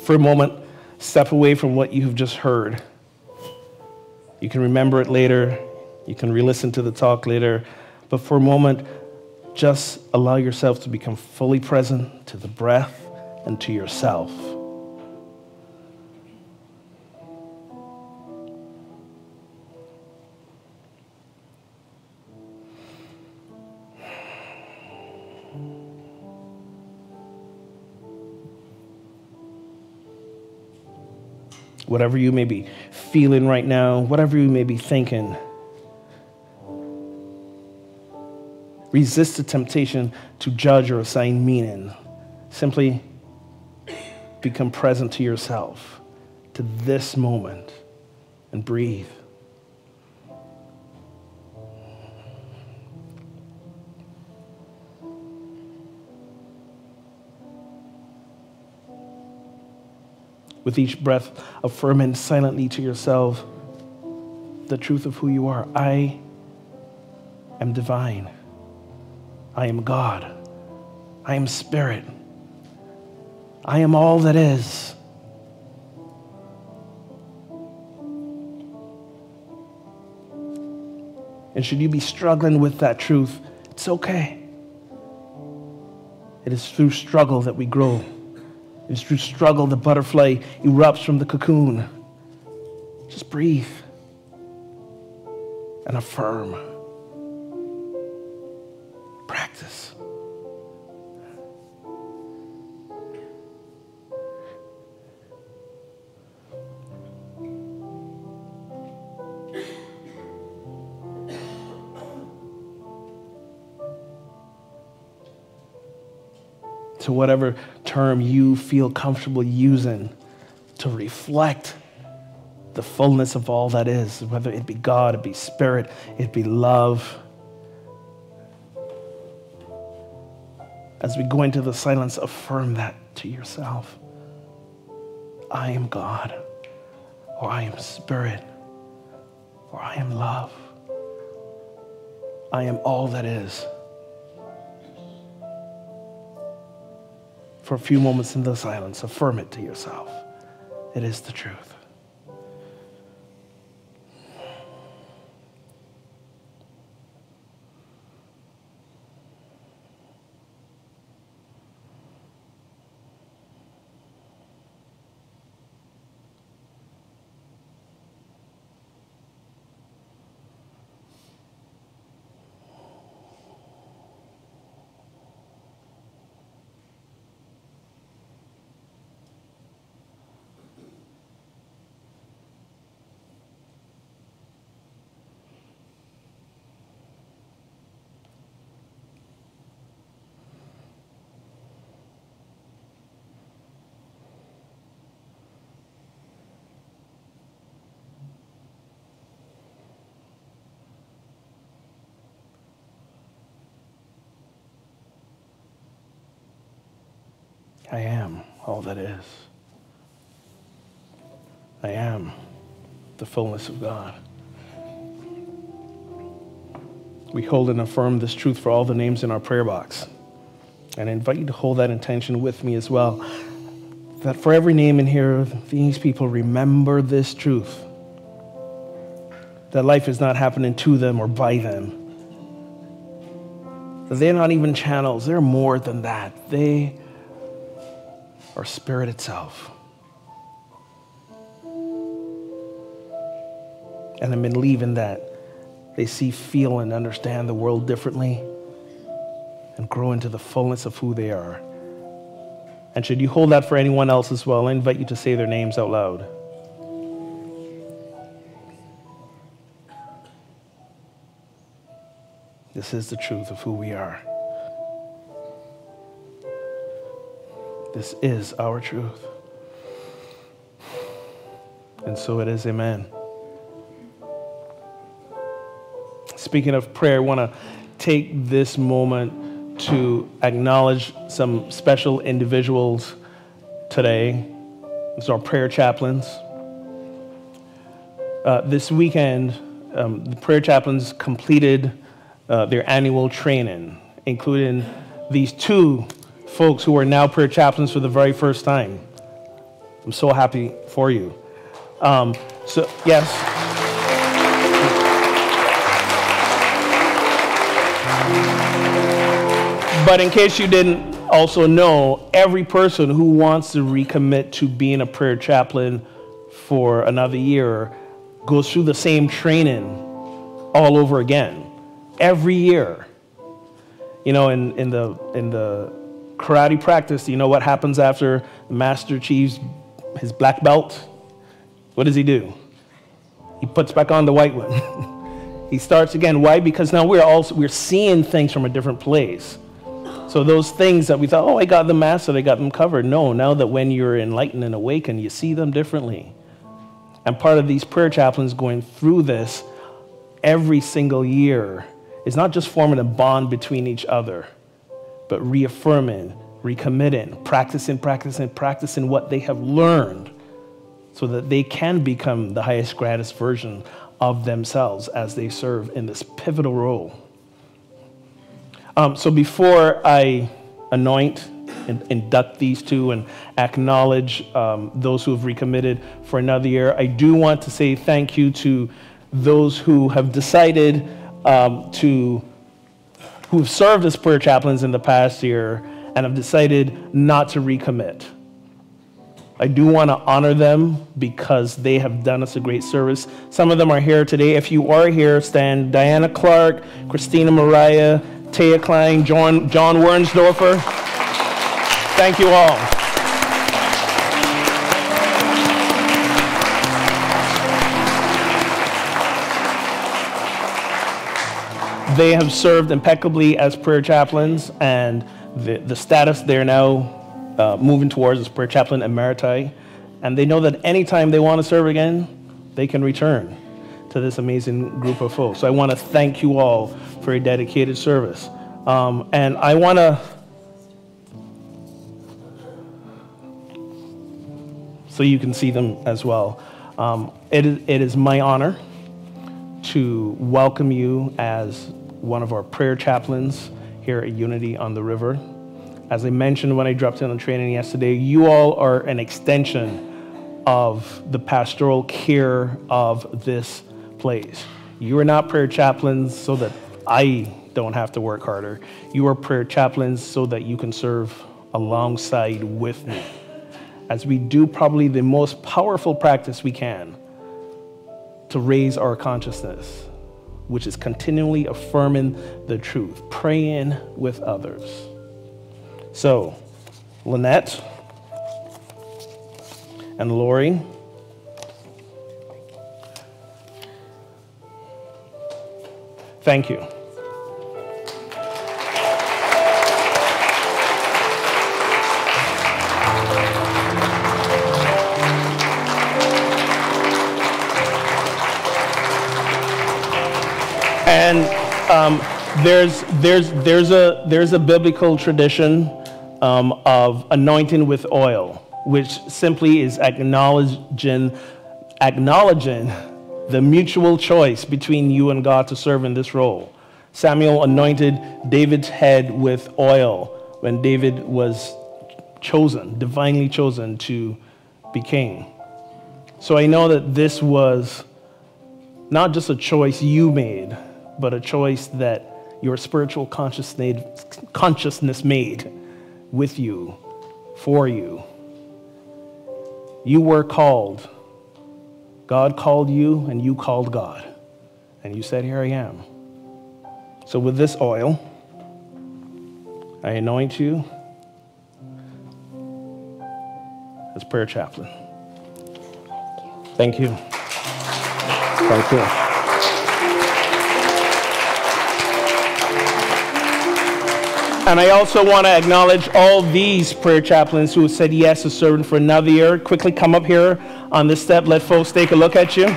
For a moment, step away from what you have just heard. You can remember it later. You can re-listen to the talk later. But for a moment, just allow yourself to become fully present to the breath and to yourself. Whatever you may be feeling right now, whatever you may be thinking, resist the temptation to judge or assign meaning. Simply become present to yourself, to this moment, and breathe. With each breath, affirming silently to yourself the truth of who you are. I am divine. I am God. I am spirit. I am all that is. And should you be struggling with that truth, it's okay. It is through struggle that we grow. It is through struggle the butterfly erupts from the cocoon. Just breathe and affirm. Practice. To whatever term you feel comfortable using to reflect the fullness of all that is, whether it be God, it be spirit, it be love. As we go into the silence, affirm that to yourself. I am God, or I am spirit, or I am love. I am all that is. For a few moments in the silence, affirm it to yourself. It is the truth. I am all that is. I am the fullness of God. We hold and affirm this truth for all the names in our prayer box. And I invite you to hold that intention with me as well. That for every name in here, these people remember this truth. That life is not happening to them or by them. That they're not even channels. They're more than that. They are spirit itself. And I'm believing that they see, feel, and understand the world differently and grow into the fullness of who they are. And should you hold that for anyone else as well, I invite you to say their names out loud. This is the truth of who we are. This is our truth. And so it is, amen. Speaking of prayer, I want to take this moment to acknowledge some special individuals today. These are our prayer chaplains. This weekend, the prayer chaplains completed their annual training, including these two folks who are now prayer chaplains for the very first time. I'm so happy for you. Yes. But in case you didn't also know, every person who wants to recommit to being a prayer chaplain for another year goes through the same training all over again. Every year. You know, in the karate practice, you know what happens after the master achieves his black belt? What does he do? He puts back on the white one. He starts again. Why? Because now we're seeing things from a different place. So those things that we thought, oh, I got them mastered, I got them covered. No, now that when you're enlightened and awakened, you see them differently. And part of these prayer chaplains going through this every single year is not just forming a bond between each other, but reaffirming, recommitting, practicing what they have learned so that they can become the highest, greatest version of themselves as they serve in this pivotal role. So before I anoint and induct these two and acknowledge those who have recommitted for another year, I do want to say thank you to those who have decided who've served as prayer chaplains in the past year and have decided not to recommit. I do want to honor them because they have done us a great service. Some of them are here today. If you are here, stand. Diana Clark, Christina Mariah, Taya Klein, John Wernsdorfer. Thank you all. They have served impeccably as prayer chaplains, and the status they're now moving towards is prayer chaplain emeriti. And they know that anytime they want to serve again, they can return to this amazing group of folks. So I want to thank you all for your dedicated service. And I want to, so you can see them as well. It is my honor to welcome you as one of our prayer chaplains here at Unity on the River. As I mentioned when I dropped in on training yesterday, you all are an extension of the pastoral care of this place. You are not prayer chaplains so that I don't have to work harder. You are prayer chaplains so that you can serve alongside with me as we do probably the most powerful practice we can to raise our consciousness, which is continually affirming the truth, praying with others. So, Lynette and Lori, thank you. And there's a biblical tradition of anointing with oil, which simply is acknowledging the mutual choice between you and God to serve in this role. Samuel anointed David's head with oil when David was chosen, divinely chosen to be king. So I know that this was not just a choice you made, but a choice that your spiritual consciousness made with you, for you. You were called. God called you, and you called God. And you said, here I am. So with this oil, I anoint you as prayer chaplain. Thank you. Thank you. And I also want to acknowledge all these prayer chaplains who have said yes to serving for another year. Quickly come up here on this step. Let folks take a look at you.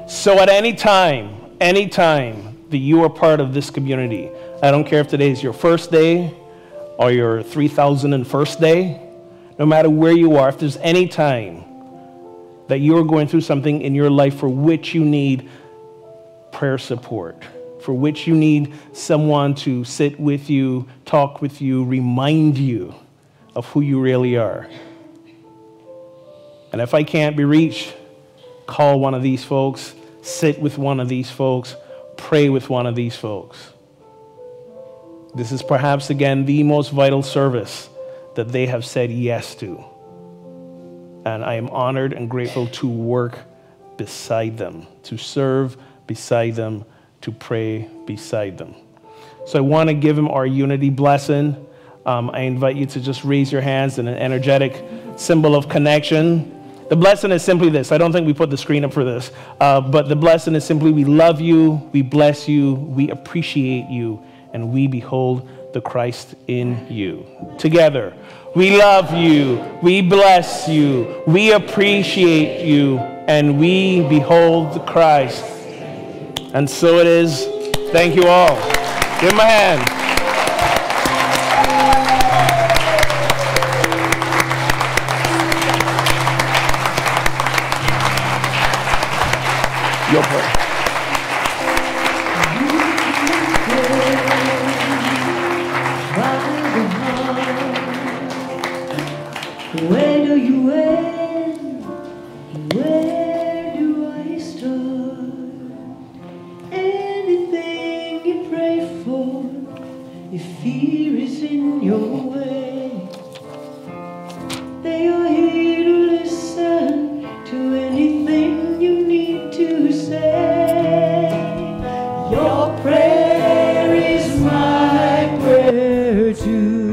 So at any time that you are part of this community, I don't care if today is your first day or your 3,001st day, no matter where you are, if there's any time that you're going through something in your life for which you need prayer support, for which you need someone to sit with you, talk with you, remind you of who you really are. And if I can't be reached, call one of these folks, sit with one of these folks, pray with one of these folks. This is perhaps, again, the most vital service that they have said yes to. And I am honored and grateful to work beside them, to serve beside them, to pray beside them. So I want to give them our unity blessing. I invite you to just raise your hands in an energetic symbol of connection. The blessing is simply this. I don't think we put the screen up for this, but the blessing is simply we love you, we bless you, we appreciate you, and we behold the Christ in you. Together, we love you, we bless you, we appreciate you, and we behold the Christ. And so it is. Thank you all. Give him a hand. Your prayer. Where do you end? Where do I start? Anything you pray for, if fear is in your way, they are here to listen to anything you need to say. Your prayer is my prayer too.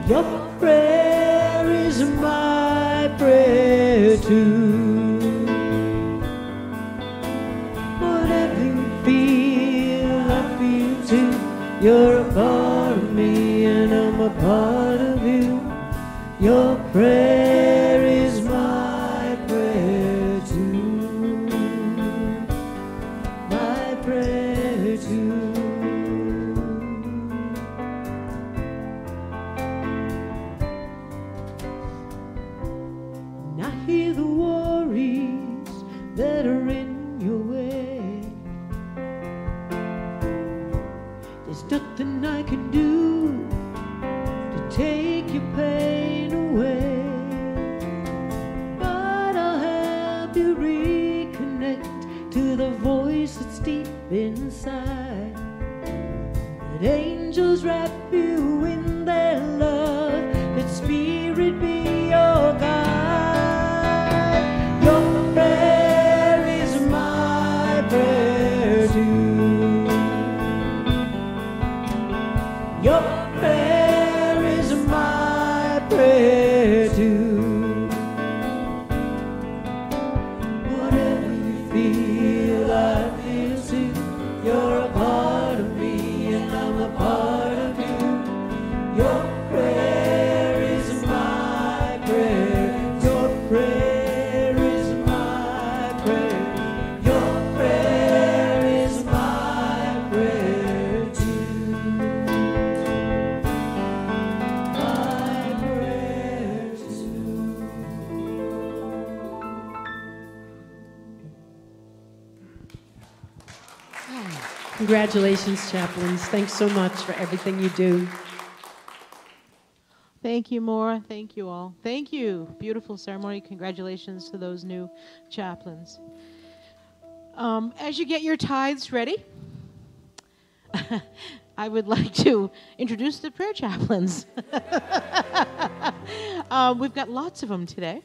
Your prayer is my prayer too. Whatever you feel, I feel too. You're a part of me and I'm a part of you. Your prayer is my prayer too. My prayer too. And I hear the worries that are in your way. There's nothing I can do to take your pain away, but I'll help you reconnect to the voice that's deep inside. That angels wrap you in their love, that spirit be your guide. Your prayer is my prayer too. Your prayer is my prayer too. Whatever you feel, I feel too. You're a part of me Congratulations, chaplains. Thanks so much for everything you do. Thank you, Maura. Thank you all. Thank you. Beautiful ceremony. Congratulations to those new chaplains. As you get your tithes ready, I would like to introduce the prayer chaplains. We've got lots of them today.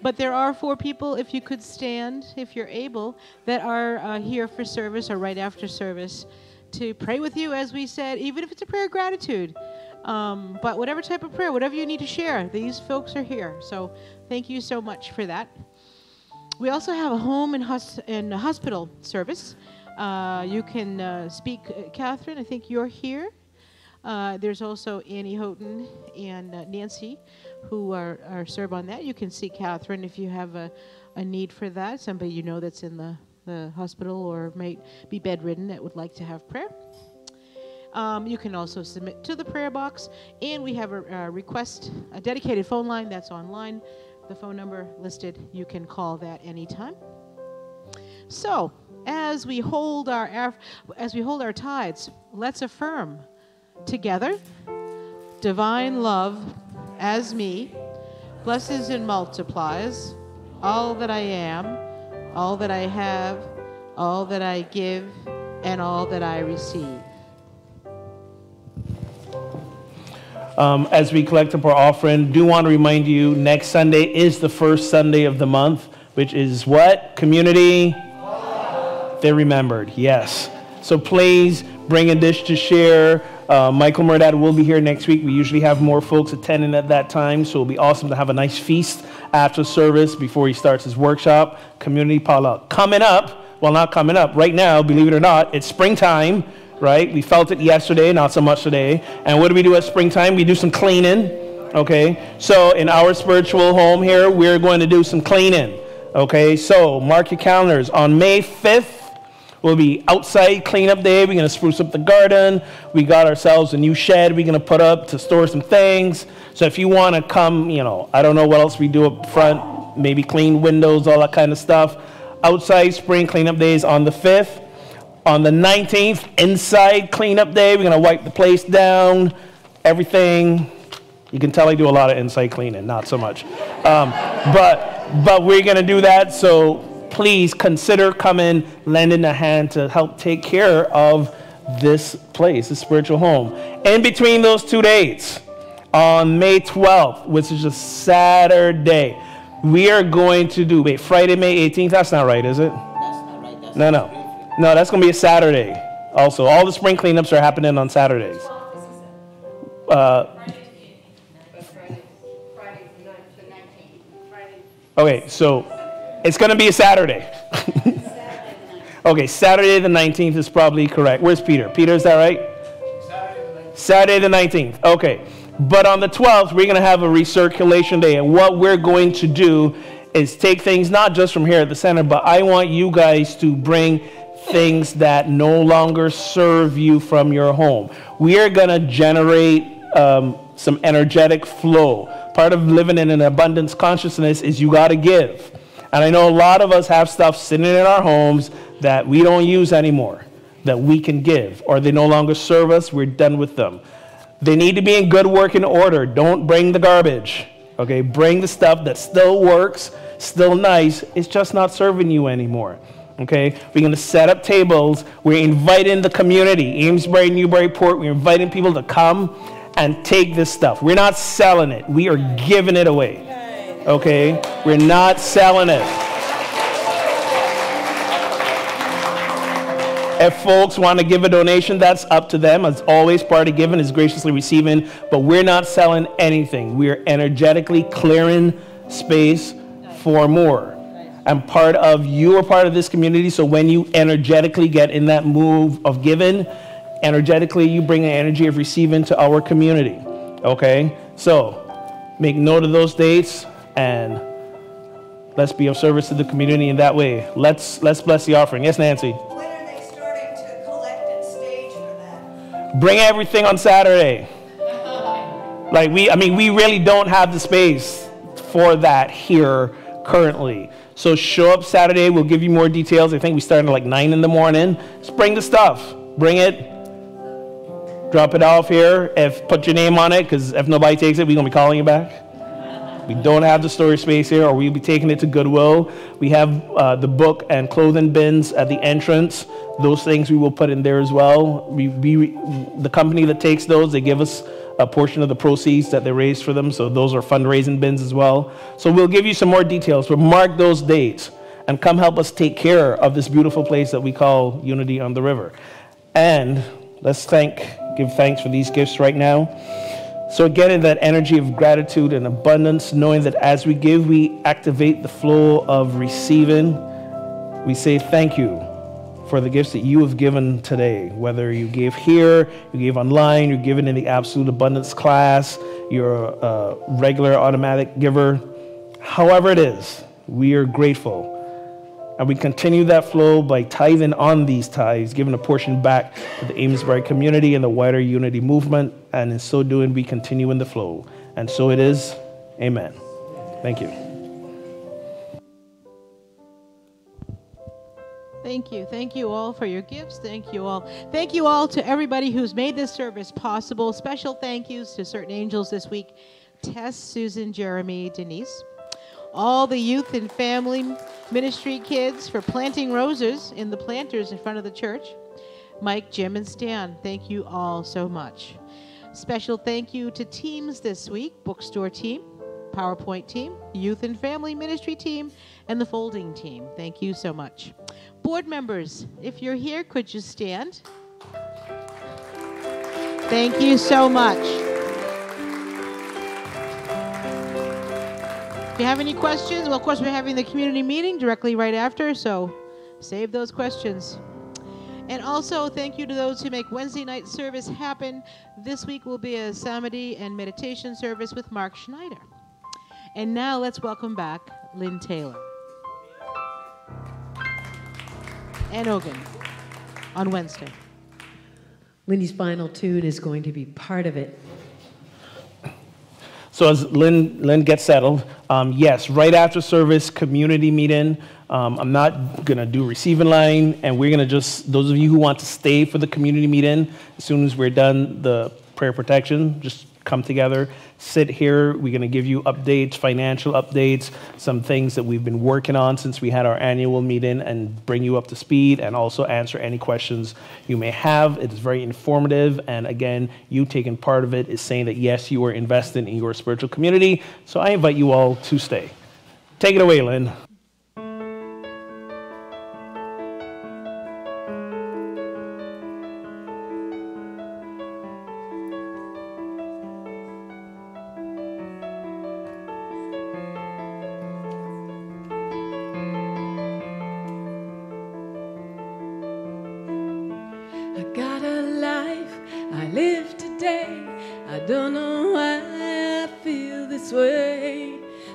But there are 4 people, if you could stand, if you're able, that are here for service or right after service to pray with you, as we said, even if it's a prayer of gratitude. But whatever type of prayer, whatever you need to share, these folks are here. So thank you so much for that. We also have a home and hospital service. You can speak, Catherine, I think you're here. There's also Annie Houghton and Nancy who are serve on that. You can see Catherine if you have a need for that, somebody you know that's in the hospital or might be bedridden that would like to have prayer. You can also submit to the prayer box, and we have a dedicated phone line that's online. The phone number listed, you can call that anytime. So, as we hold our tithes, let's affirm together, divine love as me blesses and multiplies all that I am, all that I have, all that I give, and all that I receive. As we collect up our offering, do want to remind you, next Sunday is the first Sunday of the month, which is what? Community? They remembered, yes. So please bring a dish to share. Michael Murdad will be here next week. We usually have more folks attending at that time, so it'll be awesome to have a nice feast after service before he starts his workshop. Community potluck. Coming up, well, not coming up, right now, believe it or not, it's springtime. Right? We felt it yesterday, not so much today. And what do we do at springtime? We do some cleaning, okay? So in our spiritual home here, we're going to do some cleaning, okay? So mark your calendars. On May 5th, will be outside cleanup day. We're going to spruce up the garden. We got ourselves a new shed we're going to put up to store some things. So if you want to come, I don't know what else we do up front, maybe clean windows, all that kind of stuff. Outside spring cleanup day is on the 5th. On the 19th, inside cleanup day, we're going to wipe the place down, everything. You can tell I do a lot of inside cleaning, not so much. But we're going to do that, so please consider coming, lending a hand to help take care of this place, this spiritual home. In between those 2 dates, on May 12th, which is a Saturday, we are going to do, Friday, May 18th, that's not right, is it? That's not right. That's No. No, that's going to be a Saturday also. All the spring cleanups are happening on Saturdays. Okay, so it's going to be a Saturday. Okay, Saturday the 19th is probably correct. Where's Peter? Peter, is that right? Saturday the 19th. Okay. But on the 12th, we're going to have a recirculation day. And what we're going to do is take things not just from here at the center, but I want you guys to bring things that no longer serve you from your home. We are going to generate some energetic flow. Part of living in an abundance consciousness is you got to give. And I know a lot of us have stuff sitting in our homes that we don't use anymore, that we can give, or they no longer serve us, we're done with them. They need to be in good working order. Don't bring the garbage. Okay, bring the stuff that still works, still nice, it's just not serving you anymore. Okay, we're going to set up tables. We're inviting the community, Amesbury, Newburyport. We're inviting people to come and take this stuff. We're not selling it. We are giving it away. Okay, we're not selling it. If folks want to give a donation, that's up to them. As always, part of giving is graciously receiving, but we're not selling anything. We're energetically clearing space for more. And you are part of this community, so when you energetically get in that move of giving, energetically you bring an energy of receiving to our community. Okay? So, make note of those dates, and let's be of service to the community in that way. Let's bless the offering. Yes, Nancy? When are they starting to collect and stage for that? Bring everything on Saturday. We really don't have the space for that here currently. So show up Saturday. We'll give you more details. I think we start at like 9 in the morning. Just bring the stuff. bring it, drop it off here. Put your name on it, because if nobody takes it, we're going to be calling you back. We don't have the storage space here, or we'll be taking it to Goodwill. We have the book and clothing bins at the entrance. Those things we will put in there as well. The company that takes those, they give us a portion of the proceeds that they raise for them, so those are fundraising bins as well. So we'll give you some more details, but mark those dates and come help us take care of this beautiful place that we call Unity on the River. And let's give thanks for these gifts right now. So again, in that energy of gratitude and abundance, knowing that as we give, we activate the flow of receiving. We say thank you for the gifts that you have given today, whether you gave here, you gave online, you're given in the Absolute Abundance class, you're a regular automatic giver. However it is, we are grateful. And we continue that flow by tithing on these tithes, giving a portion back to the Amesbury community and the wider Unity movement. And in so doing, we continue in the flow. And so it is. Amen. Thank you. Thank you. Thank you all for your gifts. Thank you all. Thank you all to everybody who's made this service possible. Special thank yous to certain angels this week: Tess, Susan, Jeremy, Denise. All the youth and family ministry kids for planting roses in the planters in front of the church. Mike, Jim, and Stan, thank you all so much. Special thank you to teams this week: bookstore team, PowerPoint team, youth and family ministry team, and the folding team. Thank you so much. Board members, if you're here, could you stand? Thank you so much. If you have any questions, well, of course, we're having the community meeting directly right after, so save those questions. And also, thank you to those who make Wednesday night service happen. This week will be a Samadhi and meditation service with Mark Schneider. And now let's welcome back Lynn Taylor and Ogun on Wednesday. Lindy's final tune is going to be part of it. So as Lynn gets settled, yes, right after service, community meeting. I'm not going to do receiving line, and we're going to just, those of you who want to stay for the community meeting, as soon as we're done the prayer protection, just come together, sit here. We're going to give you updates, financial updates, some things that we've been working on since we had our annual meeting, and bring you up to speed, and also answer any questions you may have. It's very informative, and again, you taking part of it is saying that yes, you are invested in your spiritual community. So I invite you all to stay. Take it away, Lynn.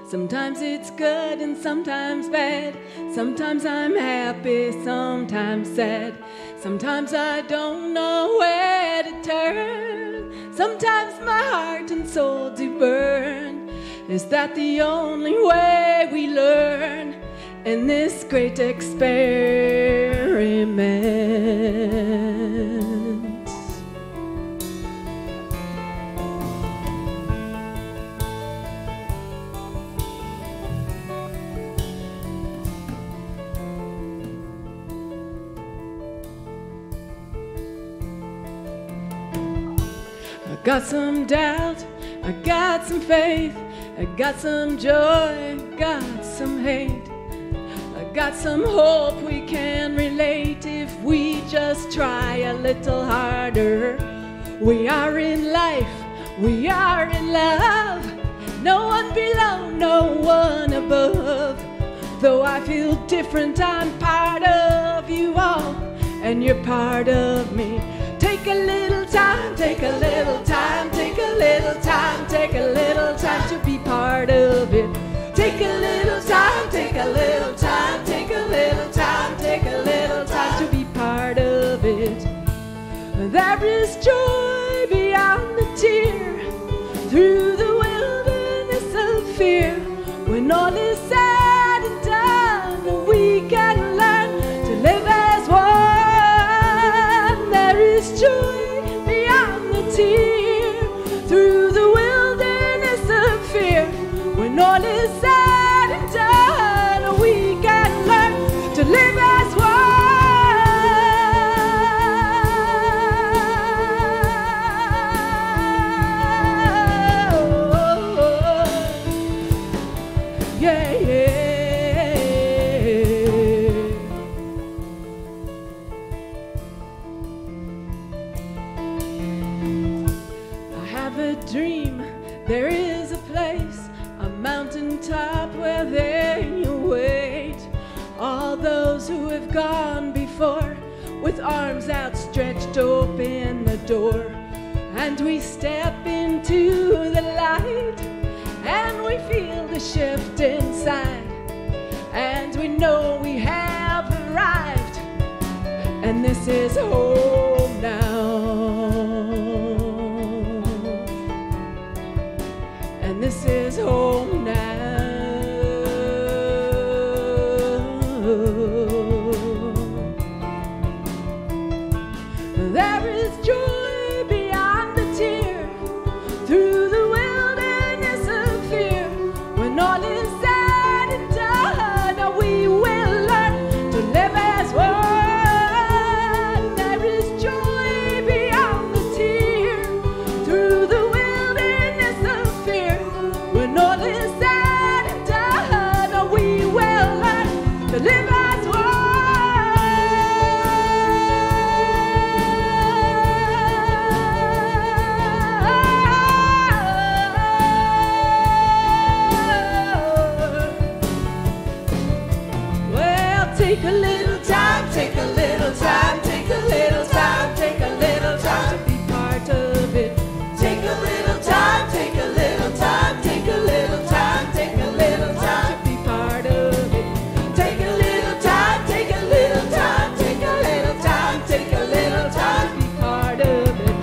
Sometimes it's good and sometimes bad. Sometimes I'm happy, sometimes sad. Sometimes I don't know where to turn. Sometimes my heart and soul do burn. Is that the only way we learn in this great experiment? I got some doubt, I got some faith, I got some joy, I got some hate. I got some hope we can relate if we just try a little harder. We are in life, we are in love. No one below, no one above. Though I feel different, I'm part of you all, and you're part of me. Take a little time, take a little time, take a little time, take a little time to be part of it. Take a little time, take a little time, take a little time, take a little time to be part of it. There is joy beyond the tear, through the wilderness of fear. When all is said and done, we can learn to live as one. There Yeah, yeah. I have a dream. There is a place, a mountaintop where they wait. All those who have gone before, with arms outstretched, open the door. And we step into the light, and we feel the shift inside. And we know we have arrived, and this is home now. And this is home now. There is joy beyond the tear, through the wilderness of fear. When all is said and done, we will learn to live as one. There is joy beyond the tear, through the wilderness of fear. When all is said and done, we will learn to live as one. Well, take a little time, take a little time, take a little time, take a little time to be part of it. Take a little time, take a little time, take a little time, take a little time to be part of it. Take a little time, take a little time, take a little time, take a little time to be part of it.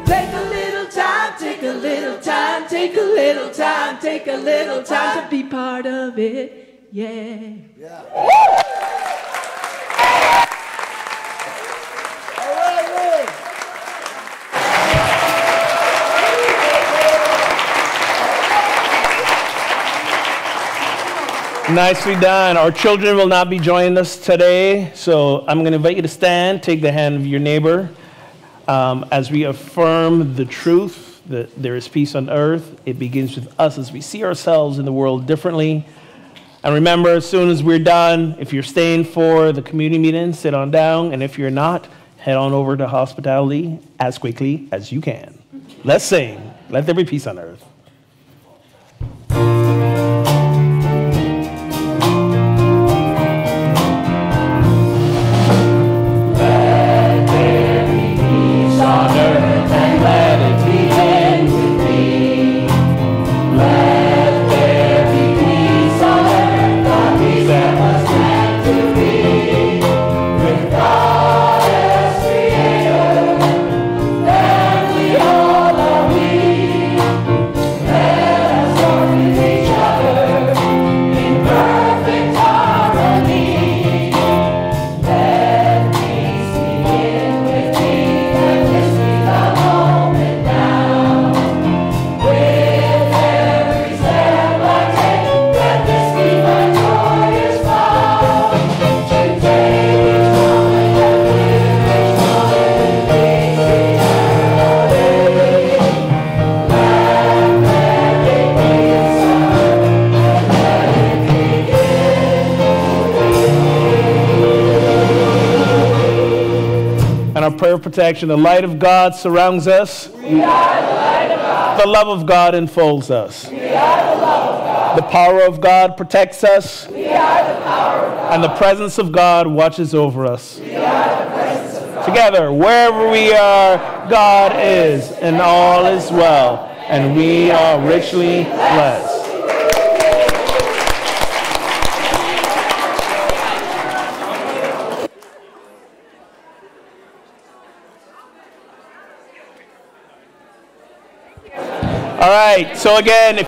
Take a little time, take a little time, take a little time, take a little time to be part of it. Yeah. Nicely done. Our children will not be joining us today, so I'm going to invite you to stand, take the hand of your neighbor, as we affirm the truth that there is peace on earth. It begins with us as we see ourselves in the world differently. And remember, as soon as we're done, if you're staying for the community meeting, sit on down, and if you're not, head on over to hospitality as quickly as you can. Let's sing. Let there be peace on earth. Prayer of protection. The light of God surrounds us. We are the light of God. The love of God enfolds us. We are the love of God. The power of God protects us. We are the power of God. And the presence of God watches over us. We are the presence of God. Together, wherever we are, God is, and all is well, and we are richly blessed. All right, so again,